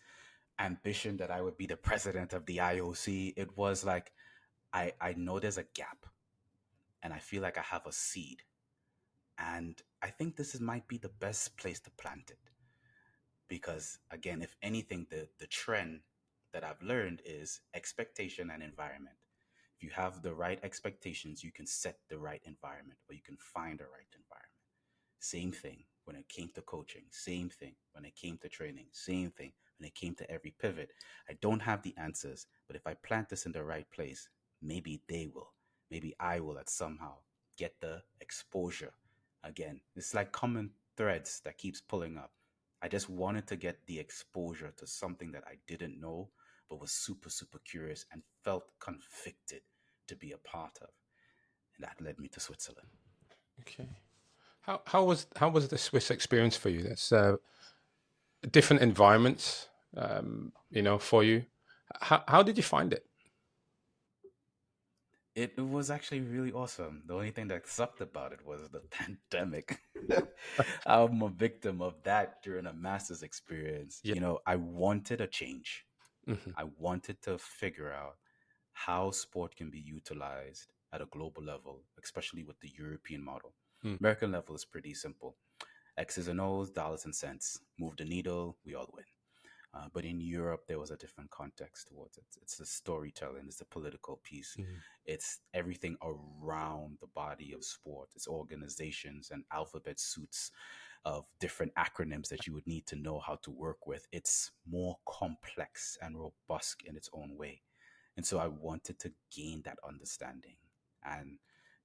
ambition that I would be the president of the IOC. It was like I know there's a gap, and I feel like I have a seed, and I think this is might be the best place to plant it because again, if anything, the trend that I've learned is expectation and environment. If you have the right expectations, you can set the right environment or you can find the right environment. Same thing when it came to coaching, same thing when it came to training, same thing when it came to every pivot. I don't have the answers, but if I plant this in the right place, maybe they will. Maybe I will at somehow get the exposure. Again, it's like common threads that keeps pulling up. I just wanted to get the exposure to something that I didn't know, but was super, super curious and felt convicted to be a part of. And that led me to Switzerland. Okay. How was the Swiss experience for you? That's different environments, for you. How did you find it? It was actually really awesome. The only thing that sucked about it was the pandemic. I'm a victim of that during a master's experience. Yeah. I wanted a change. Hmm. I wanted to figure out how sport can be utilized at a global level, especially with the European model. Mm. American level is pretty simple: X's and O's, dollars and cents. Move the needle, we all win. But in Europe, there was a different context towards it. It's the storytelling, it's the political piece, Mm. it's everything around the body of sport. It's organizations and alphabet suits of different acronyms that you would need to know how to work with. It's more complex and robust in its own way. And so I wanted to gain that understanding. And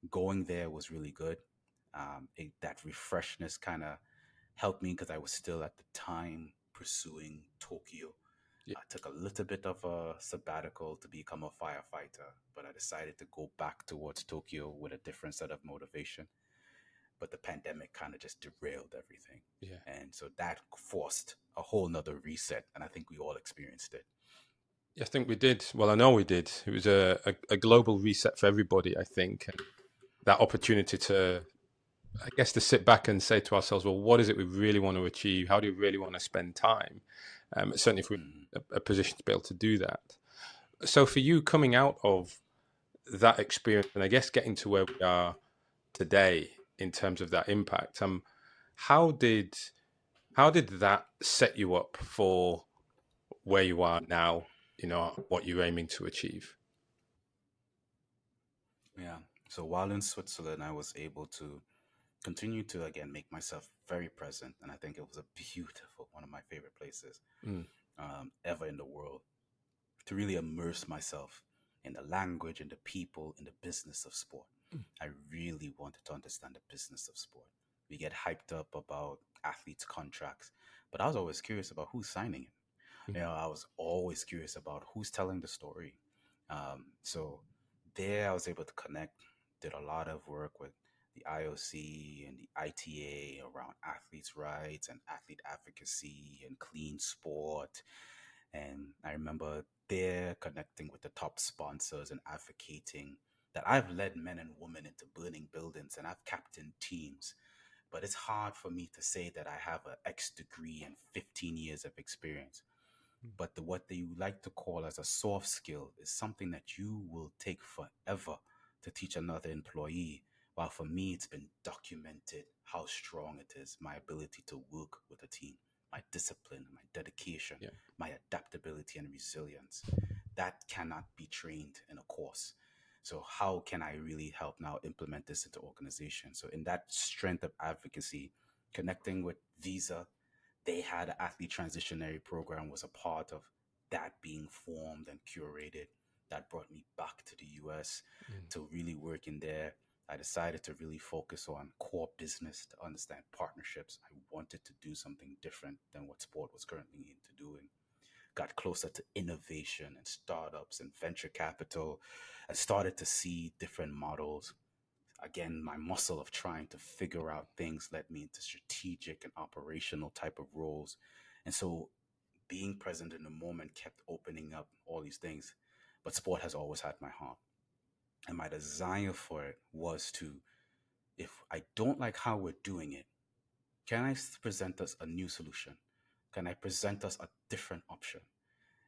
going there was really good. That refreshness kind of helped me because I was still at the time pursuing Tokyo. Yeah. I took a little bit of a sabbatical to become a firefighter, but I decided to go back towards Tokyo with a different set of motivation. But the pandemic kind of just derailed everything. Yeah. And so that forced a whole nother reset. And I think we all experienced it. I think we did. Well, I know we did. It was a global reset for everybody, I think. And that opportunity to, I guess, to sit back and say to ourselves, well, what is it we really want to achieve? How do we really want to spend time? Certainly, if we're Mhm. in a position to be able to do that. So, for you coming out of that experience, and I guess getting to where we are today in terms of that impact, how did how did that set you up for where you are now? What you're aiming to achieve. Yeah. So while in Switzerland, I was able to continue to, again, make myself very present. And I think it was a beautiful, one of my favorite places Mm. ever in the world, to really immerse myself in the language, in the people, in the business of sport. I really wanted to understand the business of sport. We get hyped up about athletes' contracts, but I was always curious about who's signing it. Mm. I was always curious about who's telling the story. So there, I was able to connect. Did a lot of work with the IOC and the ITA around athletes' rights and athlete advocacy and clean sport. And I remember there connecting with the top sponsors and advocating that I've led men and women into burning buildings and I've captained teams. But it's hard for me to say that I have an X degree and 15 years of experience. But what they like to call as a soft skill is something that you will take forever to teach another employee. While for me, it's been documented how strong it is, my ability to work with a team, my discipline, my dedication, Yeah. my adaptability and resilience. That cannot be trained in a course. So how can I really help now implement this into organizations? So in that strength of advocacy, connecting with Visa, they had an athlete transitionary program, was a part of that being formed and curated. That brought me back to the US Mm. to really work in there. I decided to really focus on core business, to understand partnerships. I wanted to do something different than what sport was currently into doing. Got closer to innovation and startups and venture capital, and started to see different models. Again, my muscle of trying to figure out things led me into strategic and operational type of roles. And so being present in the moment kept opening up all these things. But sport has always had my heart. And my desire for it was to, if I don't like how we're doing it, can I present us a new solution? Can I present us a different option?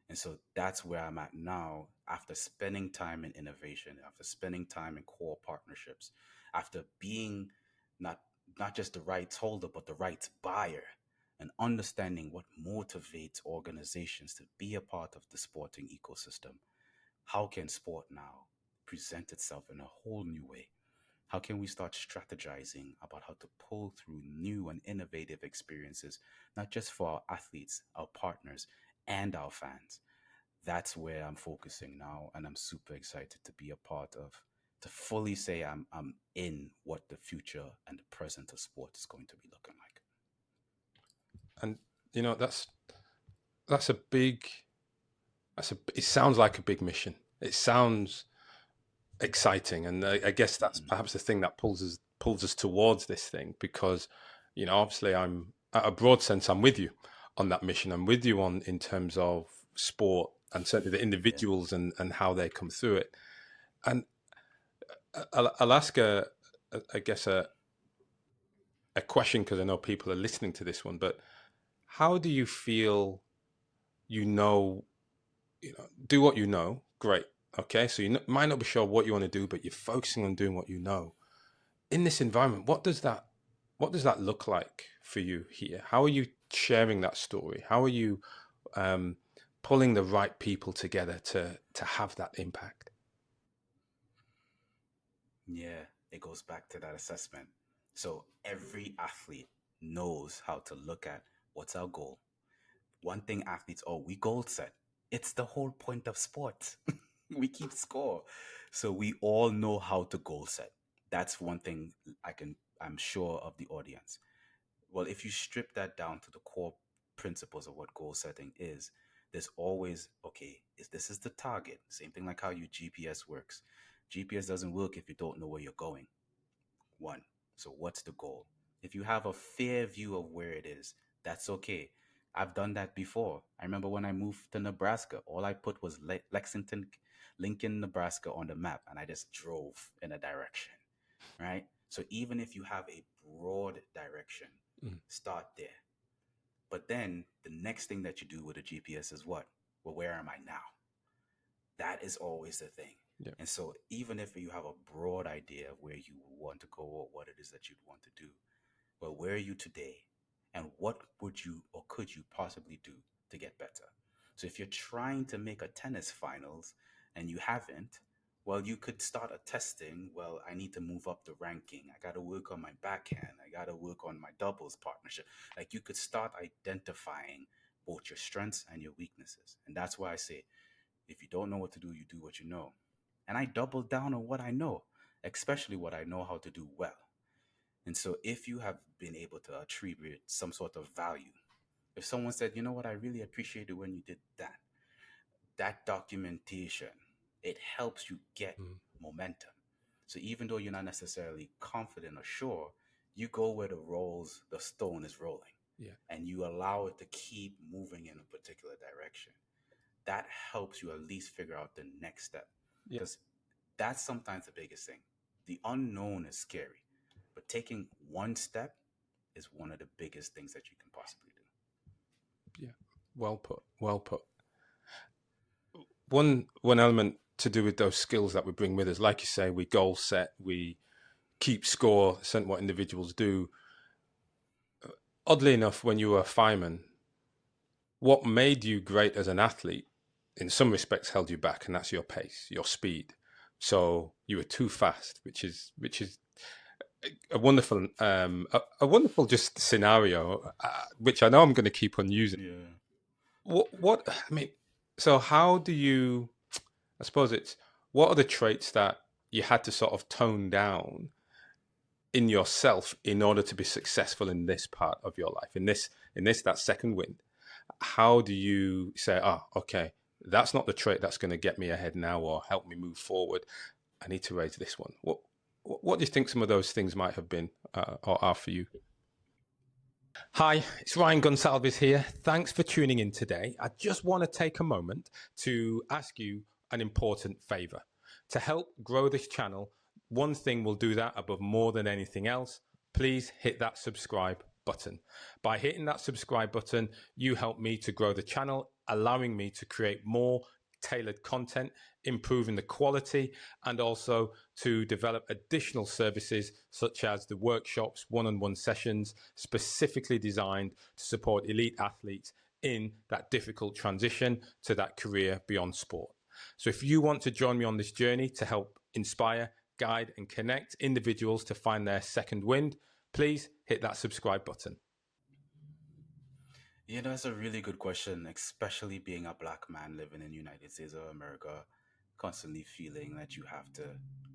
And so that's where I'm at now after spending time in innovation, after spending time in core partnerships, after being not not just the rights holder, but the rights buyer, and understanding what motivates organizations to be a part of the sporting ecosystem. How can sport now present itself in a whole new way? How can we start strategizing about how to pull through new and innovative experiences, not just for our athletes, our partners, and our fans? That's where I'm focusing now, and I'm super excited to be a part of, to fully say I'm in what the future and the present of sport is going to be looking like. And that's a big. It sounds like a big mission. It sounds exciting, and I guess that's Mhm. perhaps the thing that pulls us towards this thing because, obviously I'm at a broad sense, I'm with you on that mission. I'm with you on in terms of sport and certainly the Yeah, individuals and how they come through it. And I'll ask I guess a question because I know people are listening to this one, but how do you feel, you know, do what you know, great. Okay, so you might not be sure what you want to do, but you're focusing on doing what you know. In this environment, what does that look like for you here? How are you sharing that story? How are you um, pulling the right people together to have that impact? yeah, it goes back to that assessment. So every athlete knows how to look at what's our goal. One thing athletes, oh, we goal set. It's the whole point of sport. We keep score. So we all know how to goal set. That's one thing I'm sure of the audience. Well, if you strip that down to the core principles of what goal setting is, there's always, okay, is this is the target. Same thing like how your GPS works. GPS doesn't work if you don't know where you're going. One. So what's the goal? If you have a fair view of where it is, that's okay. I've done that before. I remember when I moved to Nebraska, all I put was Lexington, Lincoln, Nebraska on the map, and I just drove in a direction, right? So even if you have a broad direction, Mm, start there. But then the next thing that you do with a GPS is what? Well, where am I now? That is always the thing. yeah, And so even if you have a broad idea of where you want to go or what it is that you'd want to do, well, where are you today? And what would you or could you possibly do to get better? So if you're trying to make a tennis finals and you haven't, well, you could start a testing. Well, I need to move up the ranking. I got to work on my backhand. I got to work on my doubles partnership. Like you could start identifying both your strengths and your weaknesses. And that's why I say, if you don't know what to do, you do what you know. And I double down on what I know, especially what I know how to do well. And so if you have been able to attribute some sort of value, if someone said, you know what, I really appreciated when you did that, that documentation, it helps you get mm, momentum. So even though you're not necessarily confident or sure, you go where the stone is rolling, yeah, and you allow it to keep moving in a particular direction. That helps you at least figure out the next step. yeah, Because that's sometimes the biggest thing. The unknown is scary, but taking one step is one of the biggest things that you can possibly do. yeah. Well put. Well put. One element to do with those skills that we bring with us, like you say, we goal set, we keep score, sent what individuals do. Oddly enough, when you were a fireman, what made you great as an athlete, in some respects, held you back, and that's your pace, your speed. So you were too fast, which is a wonderful just scenario, which I know I'm going to keep on using. Yeah. What I mean, so how do you? I suppose it's what are the traits that you had to sort of tone down in yourself in order to be successful in this part of your life, in this that second wind. How do you say, okay, that's not the trait that's going to get me ahead now or help me move forward? I need to raise this one. What do you think some of those things might have been or are for you? Hi, it's Ryan Gonsalves here. Thanks for tuning in today. I just want to take a moment to ask you an important favor. To help grow this channel, one thing will do that above more than anything else. Please hit that subscribe button. By hitting that subscribe button, you help me to grow the channel, allowing me to create more tailored content, improving the quality, and also to develop additional services such as the workshops, one on one sessions, specifically designed to support elite athletes in that difficult transition to that career beyond sport. So, if you want to join me on this journey to help inspire, guide, and connect individuals to find their second wind, please hit that subscribe button. You know, that's a really good question, especially being a black man living in the United States of America, constantly feeling that you have to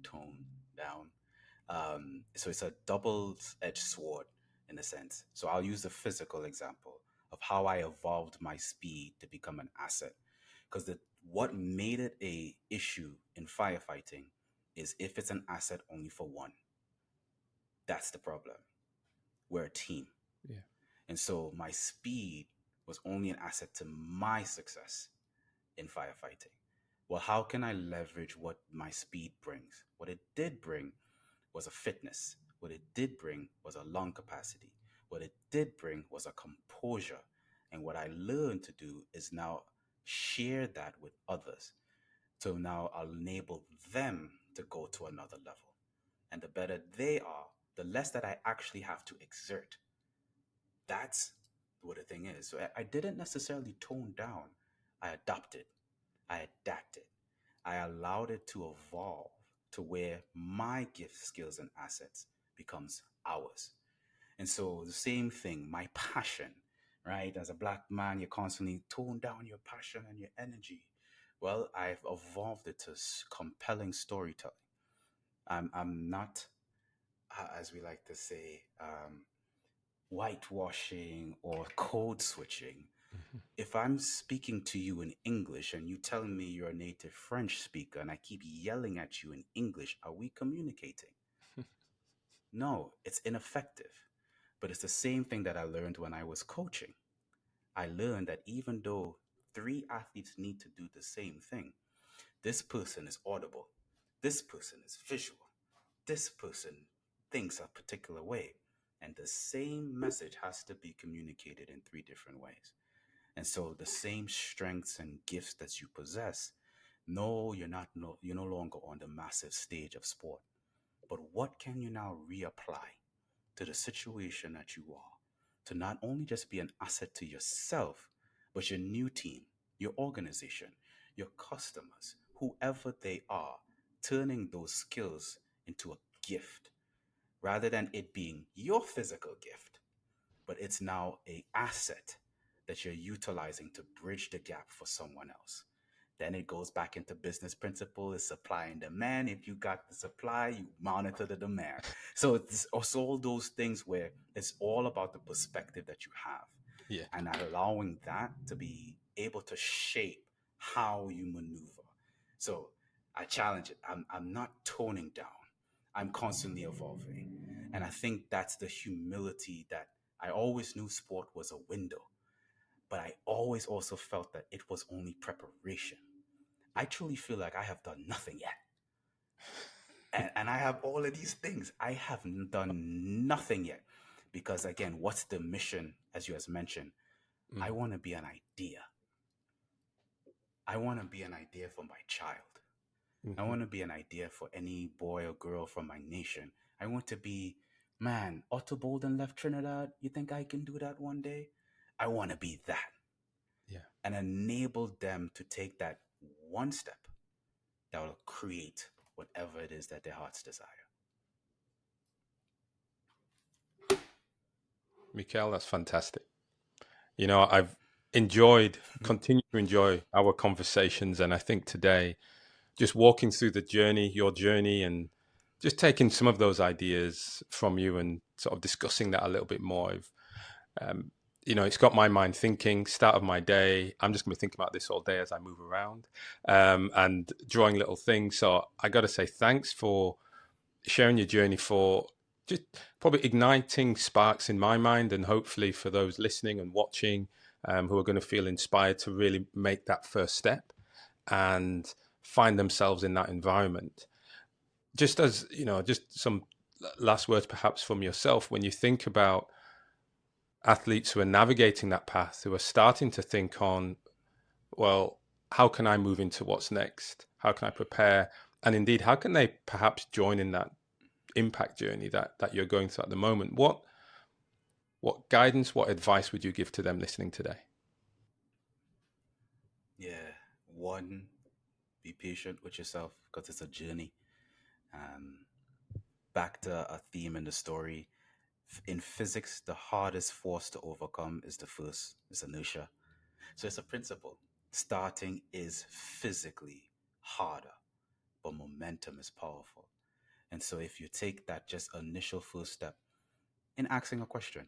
tone down. So it's a double-edged sword in a sense. So I'll use the physical example of how I evolved my speed to become an asset. Because what made it a issue in firefighting is if it's an asset only for one. That's the problem. We're a team. Yeah. And so my speed was only an asset to my success in firefighting. Well, how can I leverage what my speed brings? What it did bring was a fitness. What it did bring was a lung capacity. What it did bring was a composure. And what I learned to do is now share that with others. So now I'll enable them to go to another level. And the better they are, the less that I actually have to exert. That's what the thing is. So I didn't necessarily tone down. I adopted, I adapted, I allowed it to evolve to where my gift, skills, and assets becomes ours. And so the same thing, my passion, right? As a black man, you constantly tone down your passion and your energy. Well, I've evolved it to compelling storytelling. I'm not, as we like to say, whitewashing or code switching. Mhm. If I'm speaking to you in English and you telling me you're a native French speaker and I keep yelling at you in English, are we communicating? No, it's ineffective. But it's the same thing that I learned when I was coaching. I learned that even though three athletes need to do the same thing, this person is audible, this person is visual, this person thinks a particular way. And the same message has to be communicated in three different ways. And so the same strengths and gifts that you possess, no, you're no longer on the massive stage of sport. But what can you now reapply to the situation that you are to not only just be an asset to yourself, but your new team, your organization, your customers, whoever they are, turning those skills into a gift rather than it being your physical gift, but it's now a asset that you're utilizing to bridge the gap for someone else. Then it goes back into business principle is supply and demand. If you got the supply, you monitor the demand. So it's also all those things where it's all about the perspective that you have Yeah. and allowing that to be able to shape how you maneuver. So I challenge it. I'm not toning down. I'm constantly evolving. And I think that's the humility that I always knew sport was a window, but I always also felt that it was only preparation. I Yeah. truly feel like I have done nothing yet. And I have all of these things. I have done nothing yet. Because again, what's the mission, as you has mentioned? I Mm. want to be an idea. I want to be an idea for my child. I Mhm. want to be an idea for any boy or girl from my nation. I want to be, man, Otto Bolden left Trinidad. You think I can do that one day? I want to be that Yeah. and enable them to take that one step that will create whatever it is that their hearts desire. Mikel, that's fantastic. I've enjoyed, continue to enjoy our conversations. And I think today, just walking through the journey, your journey, and just taking some of those ideas from you and sort of discussing that a little bit more. Um, it's got my mind thinking, start of my day. I'm just going to be thinking about this all day as I move around and drawing little things. So I got to say thanks for sharing your journey, for just probably igniting sparks in my mind, and hopefully for those listening and watching who are going to feel inspired to really make that first step and find themselves in that environment. Just as, just some last words perhaps from yourself when you think about athletes who are navigating that path, who are starting to think on, well, how can I move into what's next? How can I prepare? And indeed, how can they perhaps join in that impact journey that you're going through at the moment? What guidance, what advice would you give to them listening today? Yeah, one, be patient with yourself because it's a journey. Um, Back to a theme in the story. In physics, the hardest force to overcome is the first, is inertia. So it's a principle. Starting is physically harder, but momentum is powerful. And so if you take that just initial first step in asking a question,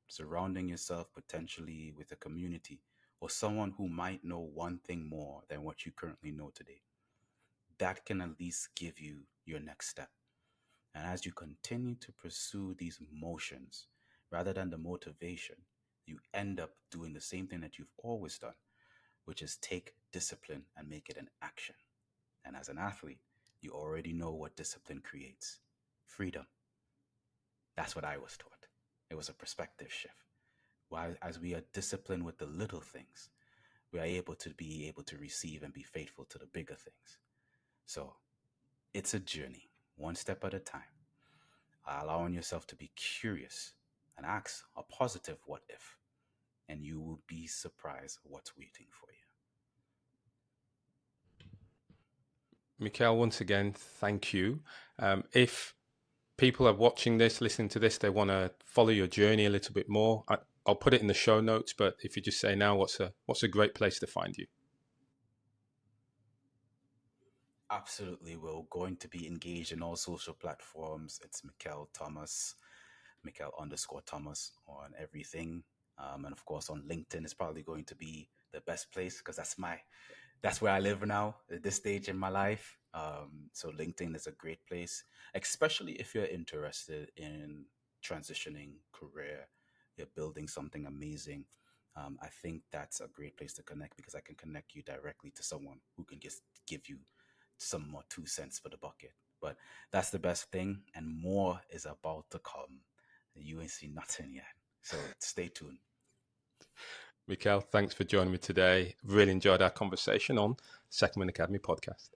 surrounding yourself potentially with a community or someone who might know one thing more than what you currently know today, that can at least give you your next step. And as you continue to pursue these motions rather than the motivation, you end up doing the same thing that you've always done, which is take discipline and make it an action. And as an athlete, you already know what discipline creates: freedom. That's what I was taught. It was a perspective shift. While as we are disciplined with the little things, we are able to receive and be faithful to the bigger things. So it's a journey, one step at a time, allowing yourself to be curious and ask a positive what if, and you will be surprised what's waiting for you. Mikel, once again, thank you. If people are watching this, listening to this, they want to follow your journey a little bit more, I'll put it in the show notes. But if you just say now, what's a great place to find you? Absolutely, we're going to be engaged in all social platforms. It's Mikel Thomas, Mikel underscore Thomas on everything. And of course, on LinkedIn is probably going to be the best place because that's where I live now at this stage in my life. So LinkedIn is a great place, especially if you're interested in transitioning career, you're building something amazing. I think that's a great place to connect because I can connect you directly to someone who can just give you some more 2 cents for the bucket. But that's the best thing, and more is about to come. You ain't seen nothing yet, so stay tuned. Mikel, thanks for joining me today. Really enjoyed our conversation on Second Wind Academy podcast.